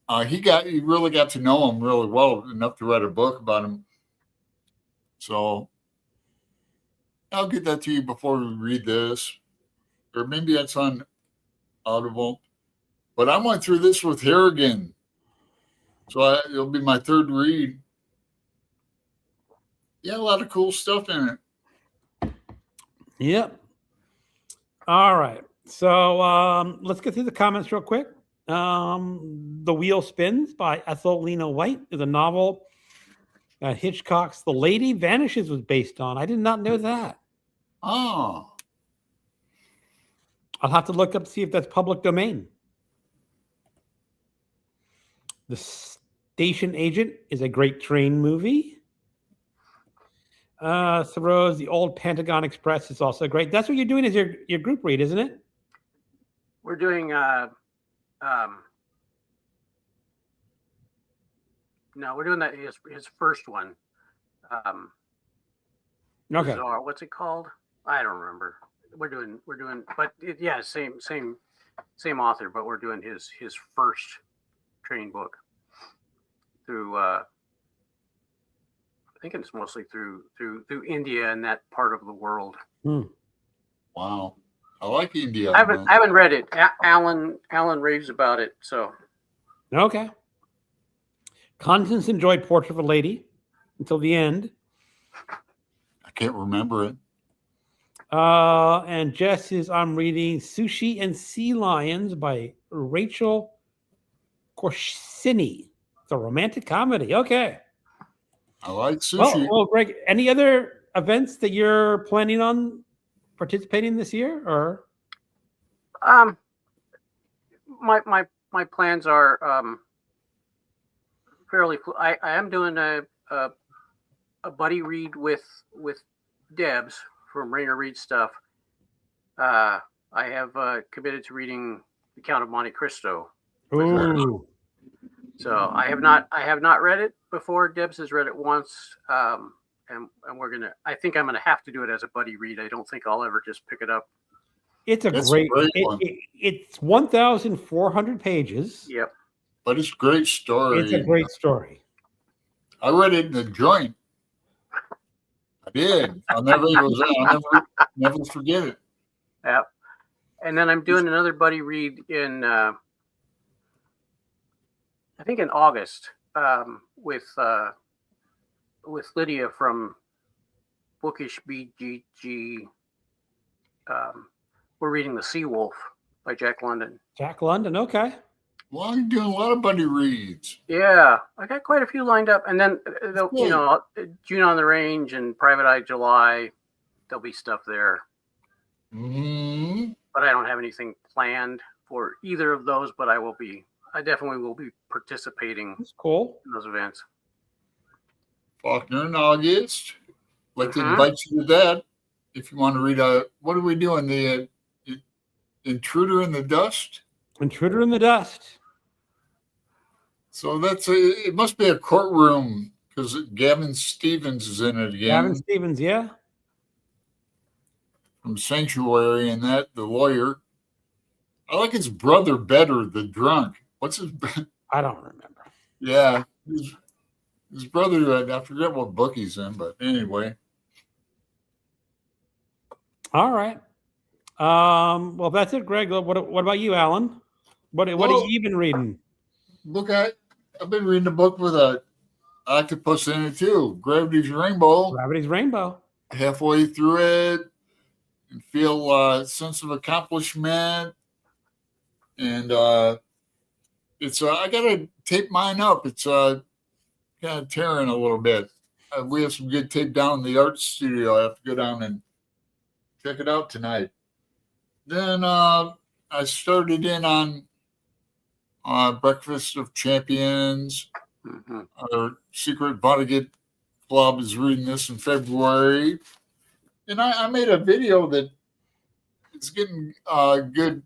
B: really got to know him really well, enough to write a book about him. So I'll get that to you before we read this, or maybe that's on Audible. But I went through this with Harrigan, so it'll be my third read. Yeah, a lot of cool stuff in it.
C: Yep. All right. So let's get through the comments real quick. The Wheel Spins by Ethel Lena White is a novel that Hitchcock's The Lady Vanishes was based on. I did not know that.
B: Oh,
C: I'll have to look up, see if that's public domain. The Station Agent is a great train movie. Thoreau's The Old Pentagon Express is also great. That's what you're doing as your group read, isn't it?
A: We're doing no, we're doing that his first one.
C: Okay.
A: Bizarre. What's it called? I don't remember. We're doing, but yeah, same author, but we're doing his first train book through. I think it's mostly through India and that part of the world.
B: wow. I like India.
A: I haven't read it. Alan raves about it. So
C: Okay. Constance enjoyed Portrait of a Lady until the end.
B: I can't remember it.
C: And Jess I'm reading Sushi and Sea Lions by Rachel Corsini. It's a romantic comedy. Okay.
B: I like sushi.
C: Well, Greg, any other events that you're planning on participating this year, or?
A: My plans are fairly. I am doing a buddy read with Debs from Rainer Reed Stuff. I have committed to reading The Count of Monte Cristo.
C: Ooh.
A: So I have not read it before. Debs has read it once, and we're gonna. I think I'm gonna have to do it as a buddy read. I don't think I'll ever just pick it up.
C: It's a
B: It's
C: great.
B: a great one.
C: It's 1,400 pages.
A: Yep.
B: But it's a great story.
C: It's a great story.
B: I read it in the joint. I did. I'll never forget it.
A: Yep. And then I'm doing another buddy read in. I think in August, with Lydia from Bookish BGG. We're reading The Sea Wolf by Jack London.
C: Jack London, okay.
B: Well, you're doing a lot of buddy reads.
A: Yeah, I got quite a few lined up, and then June on the Range and Private Eye July, there'll be stuff there.
B: Mm-hmm.
A: But I don't have anything planned for either of those. But I definitely will be participating
C: That's cool.
A: in those events.
B: Faulkner in August. I'd like to invite you to that. If you want to read what are we doing? The Intruder in the Dust?
C: Intruder in the Dust.
B: So it must be a courtroom because Gavin Stevens is in it again.
C: Gavin Stevens, yeah.
B: From Sanctuary and the lawyer. I like his brother better, the drunk. What's his?
C: I don't remember.
B: Yeah, his brother. I forget what book he's in, but anyway.
C: All right. Well, that's it, Greg. What about you, Alan? What have you been reading?
B: Look, I've been reading a book with an octopus in it too. Gravity's Rainbow.
C: Gravity's Rainbow.
B: Halfway through it, and feel a sense of accomplishment. And it's I gotta tape mine up. It's kind of tearing a little bit. We have some good tape down in the art studio. I have to go down and check it out tonight. Then I started in on Breakfast of Champions.
A: Mm-hmm.
B: Our Secret Vonnegut Club is reading this in February. And I made a video that it's getting good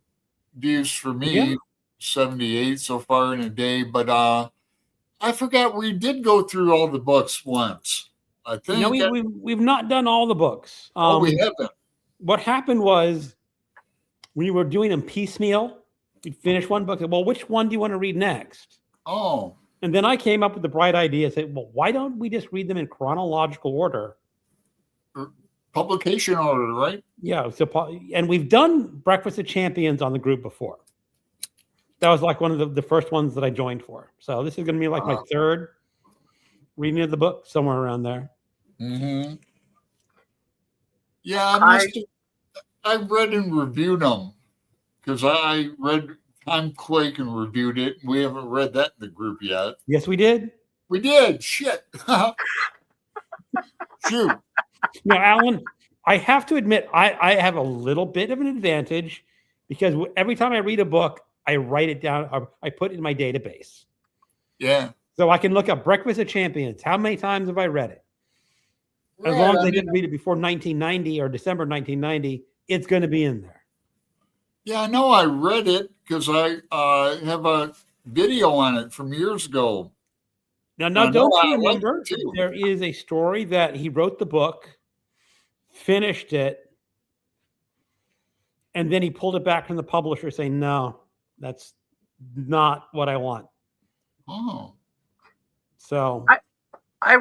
B: views for me. Yeah. 78 so far in a day. But I forgot we did go through all the books once. I think.
C: No, we've not done all the books.
B: We haven't.
C: What happened was we were doing them piecemeal. We'd finish one book. Well, which one do you want to read next?
B: Oh,
C: And then I came up with the bright idea. Said, well, why don't we just read them in chronological order?
B: publication order, right?
C: Yeah. So, and we've done Breakfast of Champions on the group before. That was like one of the first ones that I joined for. So this is going to be like my third reading of the book, somewhere around there.
B: Mm-hmm. Yeah, I read and reviewed them because I read Timequake and reviewed it. We haven't read that in the group yet.
C: Yes, we did.
B: We did. Shit. Shoot.
C: Now, Alan, I have to admit, I have a little bit of an advantage because every time I read a book, I write it down. Or I put it in my database.
B: Yeah.
C: So I can look up Breakfast of Champions. How many times have I read it? As long as I didn't read it before 1990 or December 1990, it's going to be in there.
B: Yeah, I know I read it because I have a video on it from years ago.
C: Now don't you remember? There is a story that he wrote the book, finished it, and then he pulled it back from the publisher saying, no, that's not what I want.
B: Oh.
C: So
A: I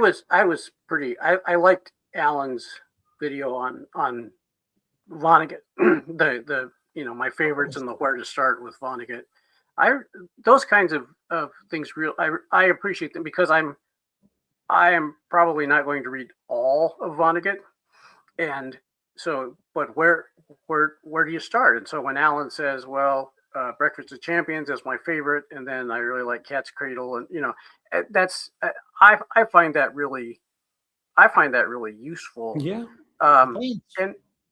A: liked Alan's video on Vonnegut, the my favorites and the where to start with Vonnegut. Those kinds of things I appreciate them because I am probably not going to read all of Vonnegut, and so but where do you start? And so when Alan says, well, Breakfast of Champions is my favorite, and then I really like Cat's Cradle, and that's I find that really useful.
C: Yeah.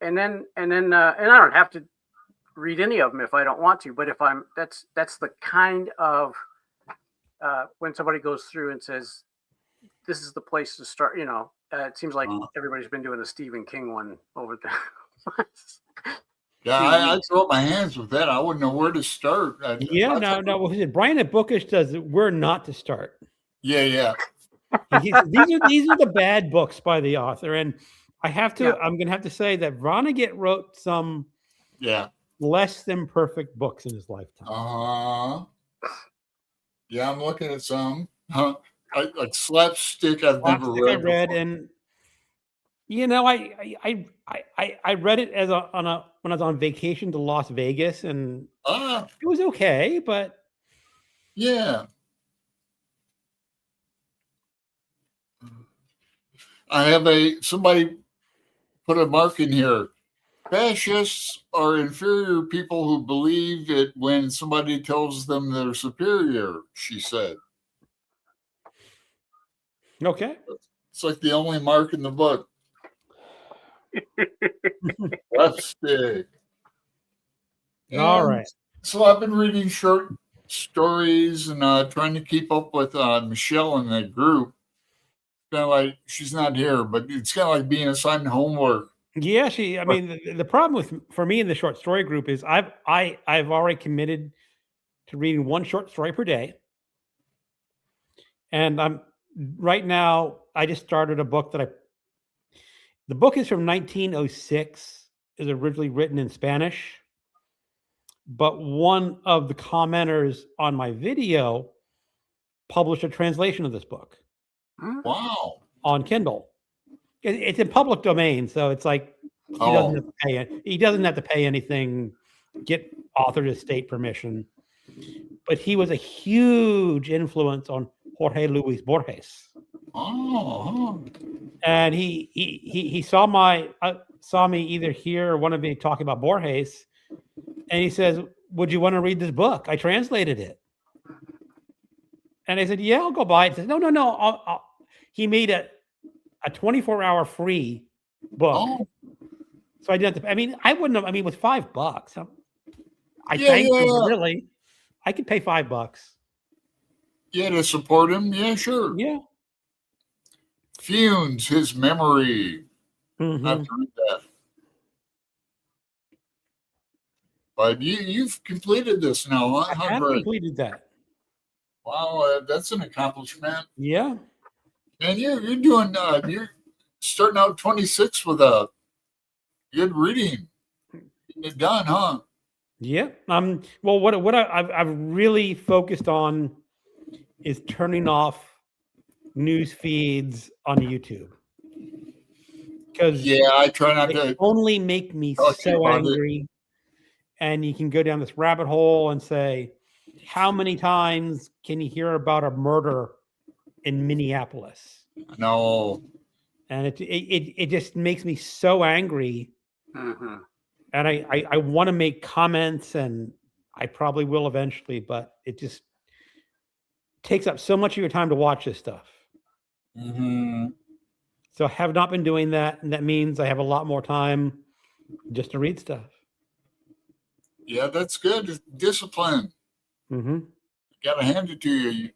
A: And then I don't have to read any of them if I don't want to, but if that's the kind of when somebody goes through and says this is the place to start, it seems like everybody's been doing the Stephen King one over there.
B: Yeah, I throw up my hands with that. I wouldn't know where to start.
C: No. Brian at Bookish does Where Not to Start.
B: Yeah.
C: These are the bad books by the author, and I'm going to have to say that Vonnegut wrote some less than perfect books in his lifetime.
B: Yeah, I'm looking at some. Like Slapstick, I've never read.
C: I read, and I read it as when I was on vacation to Las Vegas, and it was okay, but
B: yeah. I have somebody put a mark in here. Fascists are inferior people who believe it when somebody tells them they're superior, she said.
C: Okay.
B: It's like the only mark in the book. Lipstick.
C: All right.
B: So I've been reading short stories and trying to keep up with Michelle in the group. Kind of like she's not here, but it's kind of like being assigned homework.
C: Yeah, the problem for me in the short story group is I've already committed to reading one short story per day, and I'm right now. I just started a book the book is from 1906. Is originally written in Spanish, but one of the commenters on my video published a translation of this book.
B: Wow.
C: On Kindle. It's in public domain, so it's like he doesn't have to pay it. He doesn't have to pay anything, get author to state permission. But he was a huge influence on Jorge Luis Borges. And he saw me either here or one of me talking about Borges, and he says, "Would you want to read this book? I translated it." And I said, "Yeah, I'll go buy it." He says, "No. He made a 24-hour free book." So I didn't have to. I wouldn't have. With $5, thank you. Really, I could pay $5.
B: Yeah, to support him. Yeah, sure.
C: Yeah.
B: Funes, his memory.
C: Mm-hmm.
B: I've read that. But you've completed this now, huh?
C: I have completed that.
B: Wow, that's an accomplishment.
C: Yeah.
B: And you're doing. You're starting out 26 with a good reading. Getting it done, huh?
C: Yeah. Well, I've really focused on is turning off news feeds on YouTube because
B: Yeah, I try not
C: they
B: to
C: only make me
B: talk to you
C: so
B: about it.
C: angry. And you can go down this rabbit hole and say, how many times can you hear about a murder in Minneapolis?
B: No.
C: And it just makes me so angry.
A: Hmm.
C: And I want to make comments, and I probably will eventually, but it just takes up so much of your time to watch this stuff.
B: Hmm.
C: So I have not been doing that, and that means I have a lot more time just to read stuff.
B: Yeah, that's good. It's discipline.
C: Mm-hmm.
B: Got to hand it to you. You're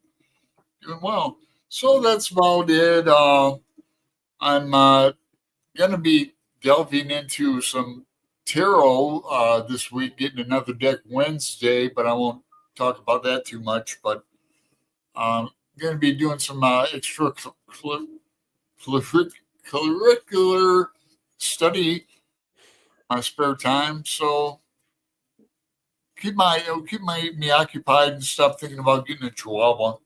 B: doing well. So that's about it. I'm going to be delving into some tarot this week, getting another deck Wednesday, but I won't talk about that too much. But I'm going to be doing some extracurricular study in my spare time. So keep me occupied and stop thinking about getting a Chihuahua.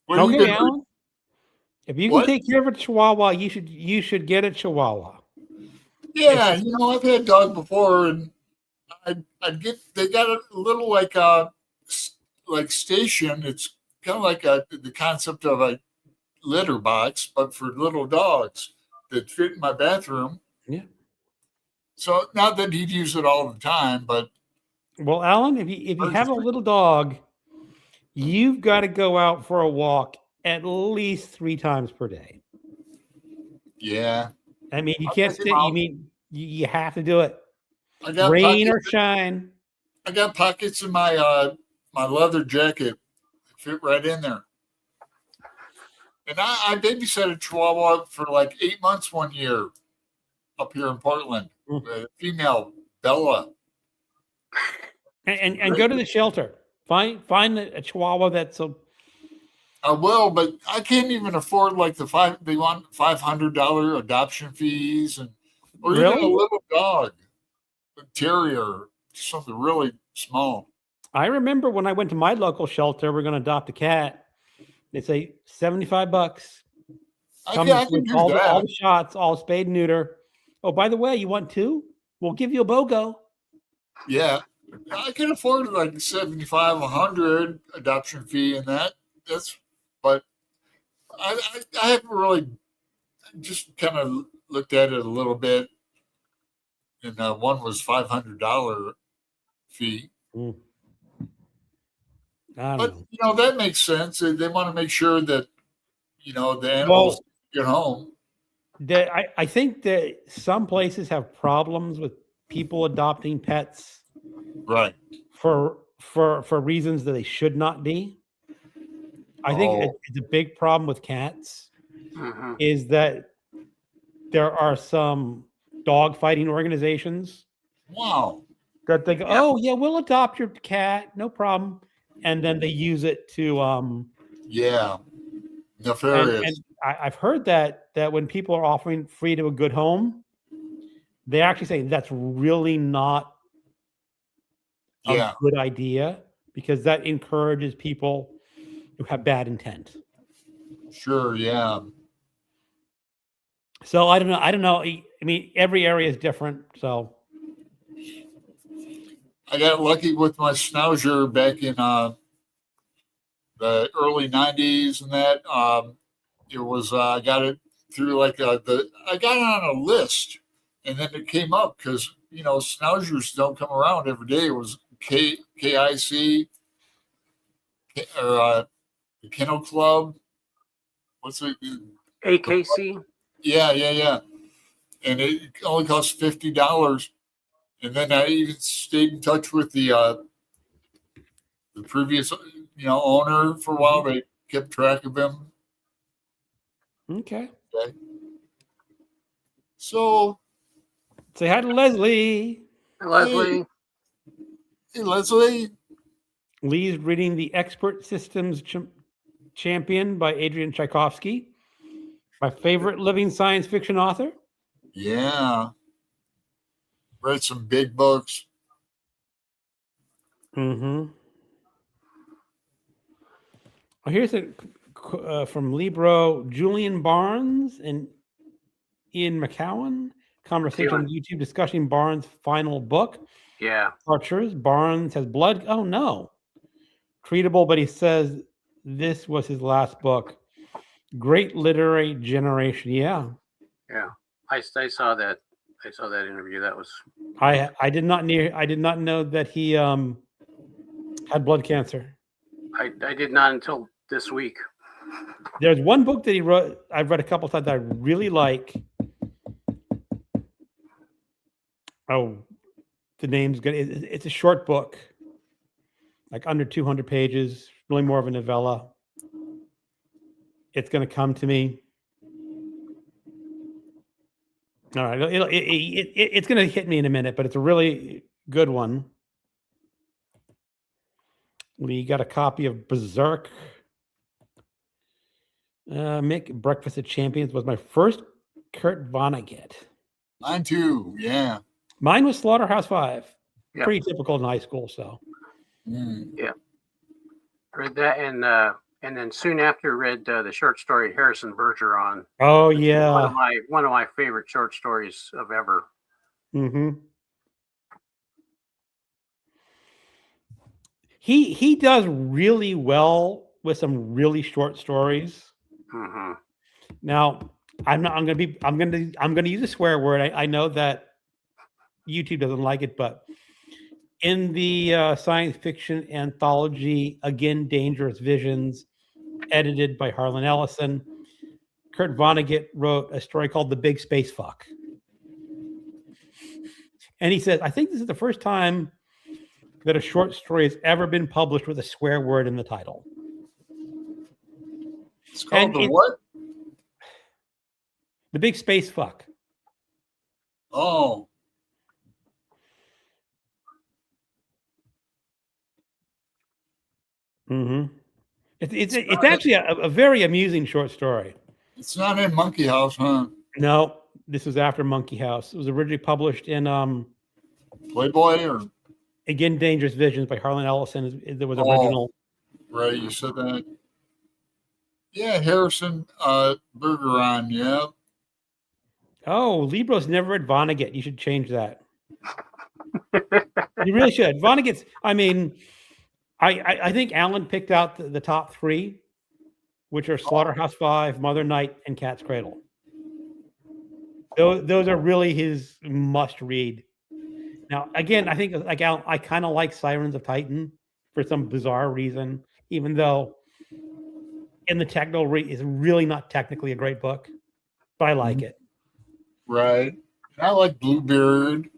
B: What have you
C: Okay,
B: been?
C: Alan. If you can
B: What?
C: take care of a Chihuahua, you should get a Chihuahua.
B: Yeah, I've had dog before, and I'd get. They got a little like station. It's kind of like the concept of a litter box, but for little dogs that fit in my bathroom.
C: Yeah.
B: So not that he'd use it all the time, but
C: Well, Alan, if you have a little dog, you've got to go out for a walk at least 3 times per day.
B: yeah,
C: I mean, you
B: I'll
C: can't
B: check him
C: stay. You
B: out.
C: mean you have to do it,
B: I got
C: rain or
B: pockets.
C: shine.
B: I got pockets in my leather jacket that fit right in there. And I babysat a Chihuahua for like 8 months one year up here in Portland. A female, Bella.
C: And go to the shelter. Find a Chihuahua that's a.
B: I will, but I can't even afford like they want $500 adoption fees or even a
C: Really?
B: little dog, a terrier, something really small.
C: I remember when I went to my local shelter, we're going to adopt a cat. They say $75.
B: I
C: Comes
B: can
C: with
B: do
C: all
B: that.
C: the shots, all spayed and neuter. Oh, by the way, you want 2? We'll give you a BOGO.
B: Yeah. I can afford like 75, 100 adoption fee and but I haven't really just kind of looked at it a little bit. And one was $500 fee.
C: Mm. I don't
B: But,
C: know.
B: that makes sense. They want to make sure that, the animals
C: Well,
B: get home.
C: I think that some places have problems with people adopting pets
B: Right.
C: for reasons that they should not be. I think
B: Oh.
C: it's a big problem with cats
A: Hmm.
C: is that there are some dog fighting organizations
B: Wow.
C: that think, oh yeah, we'll adopt your cat, no problem, and then they use it to
B: Yeah.
C: and
B: Nefarious.
C: I've heard that when people are offering free to a good home, they actually say that's really not
B: Yeah.
C: a good idea because that encourages people who have bad intent.
B: Sure. Yeah.
C: So I don't know. I mean, every area is different. So
B: I got lucky with my Schnauzer back in the early 90s and that. It was, I got it through I got it on a list and then it came up because, Schnauzers don't come around every day. It was KIC or the Kennel Club. What's it?
A: AKC.
B: Yeah. And it only cost $50. And then I even stayed in touch with the previous, owner for a while. They kept track of him.
C: okay.
B: So,
C: Say hi to Leslie.
A: Leslie.
B: hey, Leslie.
C: Lee's reading The Expert Systems Champion by Adrian Tchaikovsky, my favorite living science fiction author.
B: Yeah. read some big books.
C: Mm-hmm. Oh, here's from Libro, Julian Barnes and Ian McCowan. Conversation on YouTube discussing Barnes' final book.
A: Yeah.
C: Archers. Barnes has blood. Oh, no. Treatable, but he says this was his last book. Great literary generation. Yeah.
A: Yeah. I saw that. I saw that interview. That was.
C: I did not know that he had blood cancer.
A: I did not until this week.
C: There's one book that he wrote. I've read a couple times that I really like. Oh, the name's good. It's a short book, like under 200 pages. Really more of a novella. It's going to come to me. All right, it's going to hit me in a minute, but it's a really good one. We got a copy of Berserk. Make Breakfast of Champions was my first Kurt Vonnegut.
B: Mine too, yeah.
C: Mine was Slaughterhouse-Five.
A: Yep.
C: Pretty typical in high school, so.
A: Yeah. Read that, and then soon after read the short story Harrison Bergeron.
C: Oh yeah.
A: One of my favorite short stories of ever.
C: Mm-hmm. He does really well with some really short stories.
A: Mm-hmm.
C: Now, I'm gonna use a swear word. I know that YouTube doesn't like it, but in the science fiction anthology, Again, Dangerous Visions, edited by Harlan Ellison, Kurt Vonnegut wrote a story called The Big Space Fuck. And he says, I think this is the first time that a short story has ever been published with a swear word in the title.
B: It's called what?
C: The Big Space Fuck.
B: Oh.
C: Mm-hmm. It's actually a very amusing short story.
B: It's not in Monkey House, huh?
C: No, this was after Monkey House. It was originally published in
B: Playboy or
C: Again, Dangerous Visions by Harlan Ellison. There was original.
B: Right, you said that. Yeah, Harrison Bergeron, yeah.
C: Oh, Libro's never read Vonnegut. You should change that. You really should. Vonnegut's, I mean, I think Alan picked out the top three, which are Slaughterhouse-Five, Mother Night, and Cat's Cradle. Those are really his must-read. Now, again, I think like Alan, I kind of like Sirens of Titan for some bizarre reason, even though in the technical it's really not technically a great book, but I like it.
B: Right. I like Bluebeard.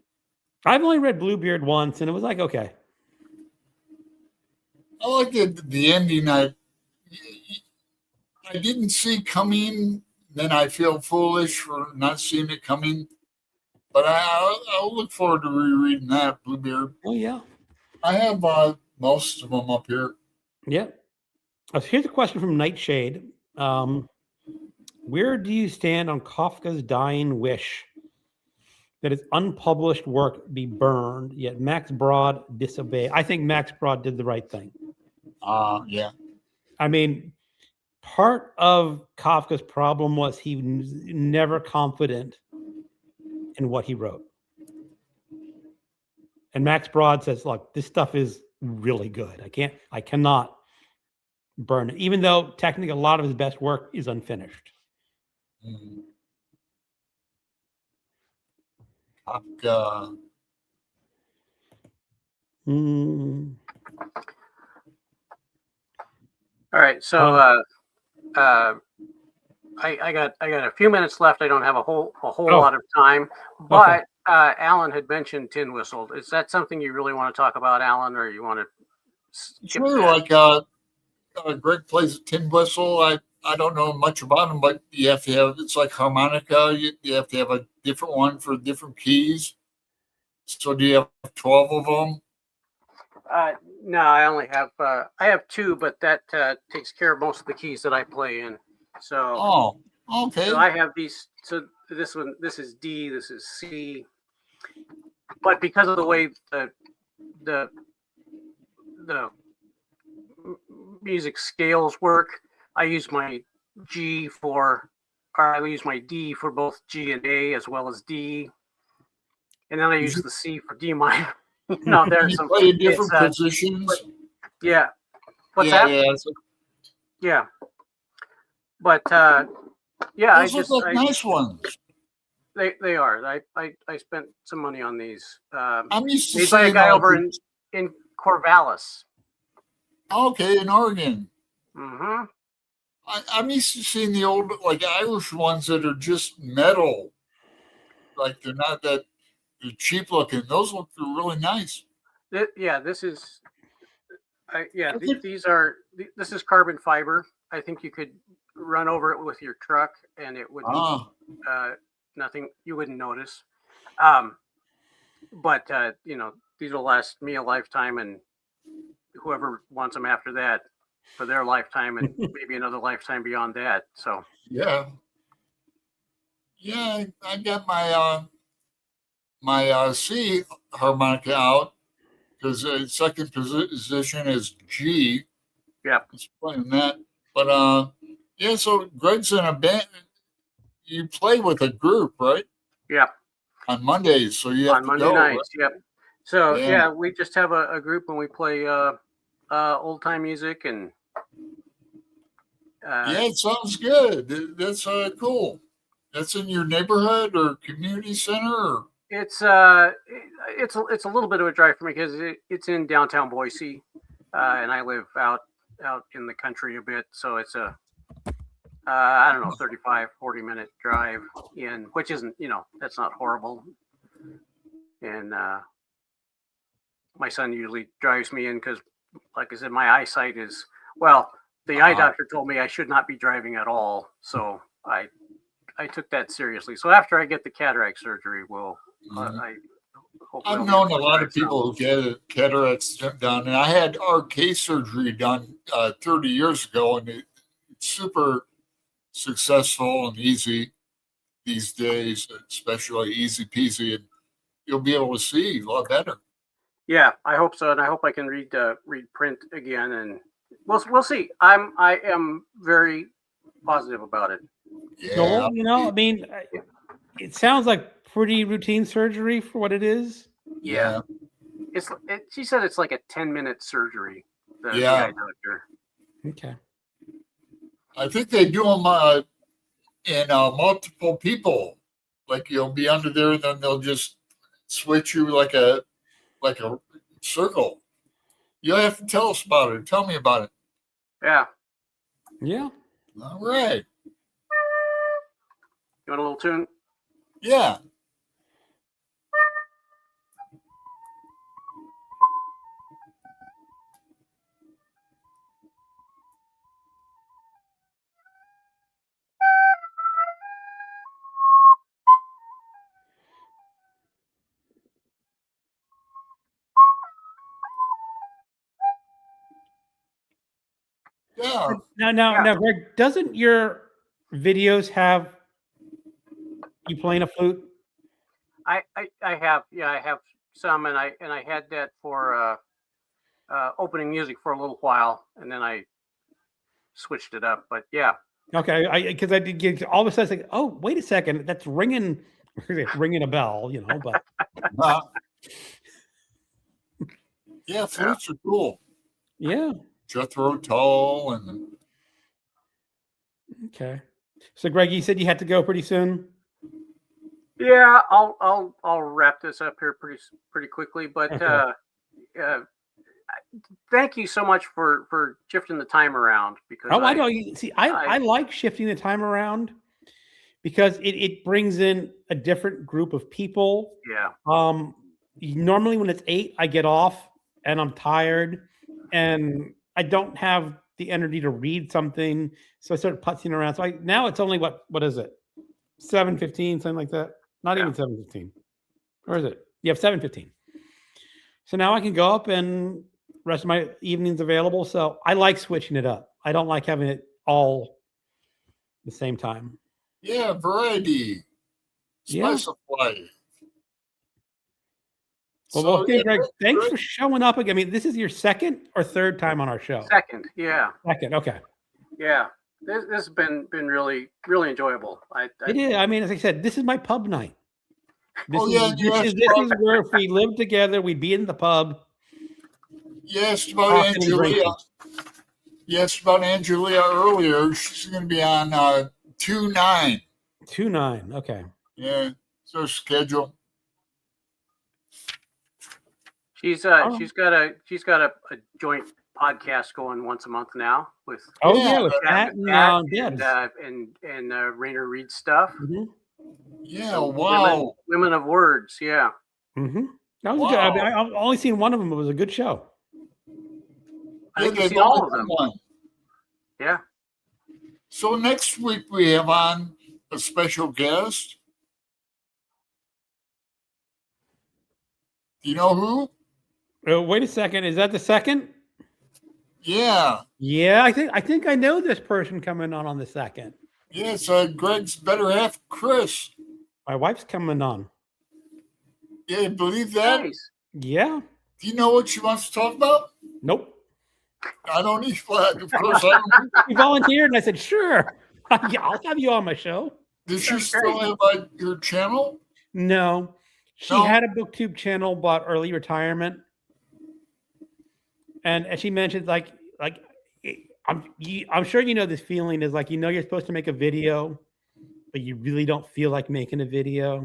C: I've only read Bluebeard once, and it was like, okay.
B: I like the ending. I didn't see coming. Then I feel foolish for not seeing it coming. But I'll look forward to rereading that, Bluebeard.
C: Oh, yeah.
B: I have most of them up here.
C: Yeah. Here's a question from Nightshade. Where do you stand on Kafka's dying wish that his unpublished work be burned, yet Max Brod disobeyed? I think Max Brod did the right thing.
B: Yeah.
C: I mean, part of Kafka's problem was he was never confident in what he wrote. And Max Brod says, look, this stuff is really good. I cannot burn it, even though technically a lot of his best work is unfinished.
B: Kafka.
A: All right, so I got a few minutes left. I don't have a whole lot of time, but Alan had mentioned Tin Whistle. Is that something you really want to talk about, Alan, or you want to?
B: Sure, like Greg plays a tin whistle. I don't know much about him, but you have to have, it's like harmonica. You have to have a different one for different keys. So do you have 12 of them?
A: No, I only have I have two, but that takes care of most of the keys that I play in. So
B: okay.
A: So I have these. So this is D. This is C. but because of the way the music scales work, I use my G for, or I use my D for both G and A as well as D, and then I use the C for D minor. No,
B: Can
A: there's
B: you
A: some.
B: play in different
A: It's,
B: positions?
A: Yeah. What's
B: yeah,
A: that?
B: yeah.
A: Yeah. But yeah,
B: Those look like nice ones.
A: They are. I spent some money on these.
B: I'm used to
A: Made by a
B: seeing
A: guy
B: all
A: over
B: the-
A: in Corvallis.
B: Okay, in Oregon.
A: Mm-hmm.
B: I'm used to seeing the old, like Irish ones that are just metal. Like they're not that they're cheap looking. Those look really nice.
A: Yeah, this is. This is carbon fiber. I think you could run over it with your truck, and it would nothing. You wouldn't notice. But these will last me a lifetime, and whoever wants them after that for their lifetime, and maybe another lifetime beyond that. So
B: yeah. I got my C harmonica out because the second position is G.
A: Yeah.
B: It's playing that, but yeah. So Greg's in a band. You play with a group, right?
A: Yeah.
B: On Mondays, so you have
A: on
B: to
A: Monday
B: go.
A: nights.
B: Right?
A: Yep. So
B: Yeah.
A: yeah, we just have a group and we play old time music and.
B: Yeah, it sounds good. That's cool. That's in your neighborhood or community center. Or?
A: It's a little bit of a drive for me because it's in downtown Boise, and I live out in the country a bit, so it's a I don't know 35-40 minute drive in, which isn't that's not horrible. And my son usually drives me in because, like I said, my eyesight is the eye doctor told me I should not be driving at all, so I took that seriously. So after I get the cataract surgery,
B: I've known a lot of people who get cataracts done, and I had RK surgery done 30 years ago, and it's super successful and easy these days, especially easy peasy, and you'll be able to see a lot better.
A: Yeah, I hope so, and I hope I can read print again, and we'll see. I am very positive about it.
B: Yeah.
C: I mean, it sounds like pretty routine surgery for what it is.
A: Yeah. She said it's like a 10-minute surgery. The eye doctor.
C: Okay.
B: I think they do them in multiple people. Like you'll be under there, and then they'll just switch you like a circle. You'll have to tell us about it. Tell me about it.
A: Yeah.
C: Yeah.
B: All right.
A: You want a little tune?
B: Yeah. Yeah.
C: Now, Greg, doesn't your videos have you playing a flute?
A: I have some, and I had that for opening music for a little while, and then I switched it up. But yeah.
C: Okay, because I did get all of a sudden it's like, oh, wait a second, that's ringing a bell, but
B: yeah, flutes are cool.
C: Yeah.
B: Jethro Tull and
C: okay. So Greg, you said you had to go pretty soon.
A: Yeah, I'll wrap this up here pretty quickly. But thank you so much for shifting the time around because
C: I know. See, I like shifting the time around because it brings in a different group of people.
A: Yeah.
C: Normally when it's 8, I get off and I'm tired and I don't have the energy to read something, so I start putzing around. So now it's only what is it? 7:15, something like that. Not even 7:15. Or is it? Yeah, 7:15. So now I can go up and rest of my evenings available. So I like switching it up. I don't like having it all the same time.
B: Yeah, variety. Spice of life.
C: Well, okay,
B: yeah,
C: Greg, thanks
B: Greg,
C: for showing up again. I mean, this is your second or third time on our show.
A: Second, yeah,
C: Second, okay.
A: yeah. This has been really enjoyable.
C: It is. I mean, as I said, this is my pub night. This
B: Oh,
C: is,
B: yeah, you
C: this
B: asked
C: is this
B: about-
C: is where if we lived together, we'd be in the pub.
B: you asked about
C: Talking and
B: Angelia.
C: drinking.
B: You asked about Angelia earlier. She's going to be on 2/9.
C: 2/9. Okay.
B: Yeah, so schedule.
A: She's
C: Oh.
A: she's got a joint podcast going once a month now with
C: Oh
B: Yeah,
C: yeah, with Pat and Debs.
A: and Rainer Reed stuff.
C: Mhm.
B: Yeah,
A: So
B: wow.
A: women of words. Yeah.
C: Mhm. That was good. I mean,
B: Wow.
C: I've only seen one of them. It was a good show.
A: I think
B: Yeah,
A: you've
B: they've
A: seen all
B: only
A: of them.
B: done one.
A: Yeah.
B: So next week we have on a special guest. Do you know who?
C: Wait a second. Is that the second?
B: Yeah.
C: Yeah, I think I know this person coming on the second.
B: Yeah, it's Greg's better half, Chris.
C: My wife's coming on.
B: Yeah, you believe that?
A: Nice.
C: Yeah.
B: Do you know what she wants to talk about?
C: Nope.
B: I don't need that. Of course, I don't.
C: He volunteered, and I said, "Sure, yeah, I'll have you on my show."
B: Does she
A: That's
B: still have your channel?
C: No, she
B: No?
C: had a BookTube channel, bought early retirement, and as she mentioned, I'm sure you know this feeling is like you're supposed to make a video, but you really don't feel like making a video,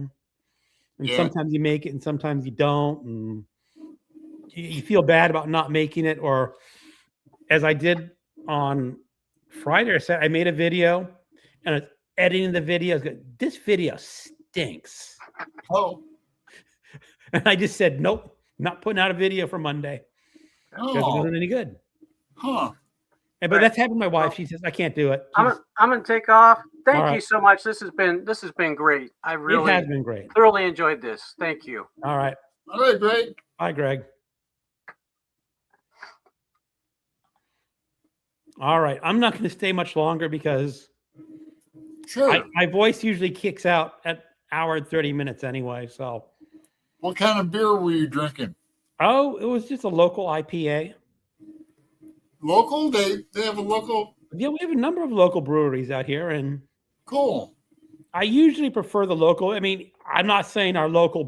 C: and
B: Yeah.
C: sometimes you make it, and sometimes you don't, and you feel bad about not making it. Or as I did on Friday, I said I made a video, and it's editing the video. This video stinks.
B: Oh,
C: And I just said, nope, not putting out a video for Monday because it
B: oh,
C: wasn't any good.
B: huh.
C: But that's happened to my wife. She says, I can't do it.
A: I'm gonna take off. Thank
C: All
A: you
C: right.
A: so much. This has been great. I
C: It
A: really
C: has been great.
A: thoroughly enjoyed this. Thank you.
C: All right.
B: All right, Greg.
C: Bye, Greg. All right. I'm not going to stay much longer because
B: Sure.
C: my voice usually kicks out at hour and 30 minutes anyway. So,
B: What kind of beer were you drinking?
C: oh, it was just a local IPA.
B: Local? They have a local.
C: Yeah, we have a number of local breweries out here, and
B: Cool.
C: I usually prefer the local. I mean, I'm not saying our local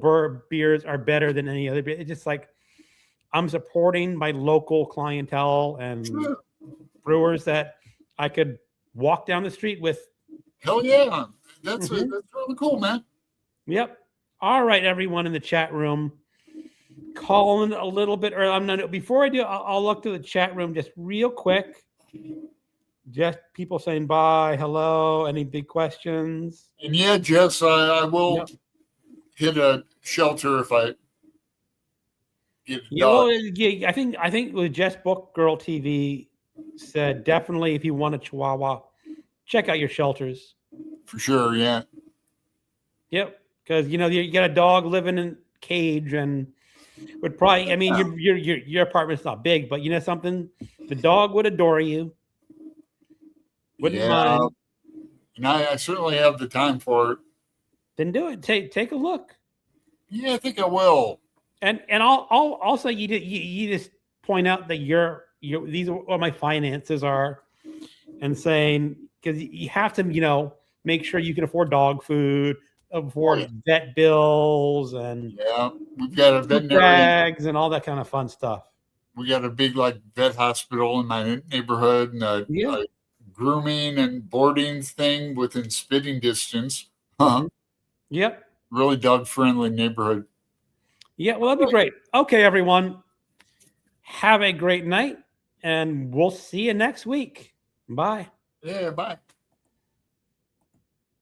C: beers are better than any other beer. It's just like I'm supporting my local clientele and
B: Sure.
C: brewers that I could walk down the street with.
B: Hell yeah. That's
C: Mhm.
B: that's really cool, man.
C: Yep. All right, everyone in the chat room. Calling a little bit early. I'm not before I do, I'll look to the chat room just real quick. Just people saying bye, hello, any big questions?
B: And yeah, Jess, I will
C: Yep.
B: hit a shelter if I get a
C: Yeah,
B: dog.
C: well, yeah, I think with Jess Book Girl TV said definitely if you want a Chihuahua, check out your shelters.
B: For sure, yeah.
C: Yep, because you got a dog living in a cage and would probably. I mean, your apartment's not big, but you know something, the dog would adore you. Wouldn't
B: Yeah.
C: mind.
B: And I certainly have the time for it.
C: Then do it. Take a look.
B: Yeah, I think I will.
C: And I'll also you just point out that these are what my finances are, and saying because you have to make sure you can afford dog food, afford
B: yeah.
C: vet bills, and
B: Yeah. We've got a
C: food
B: veterinary.
C: bags and all that kind of fun stuff.
B: We got a big vet hospital in my neighborhood and
C: Yeah.
B: a grooming and boarding thing within spitting distance. Huh.
C: Yep.
B: Really dog friendly neighborhood.
C: Yeah. Well, that'd be great. Okay, everyone. Have a great night, and we'll see you next week. Bye.
B: Yeah, bye.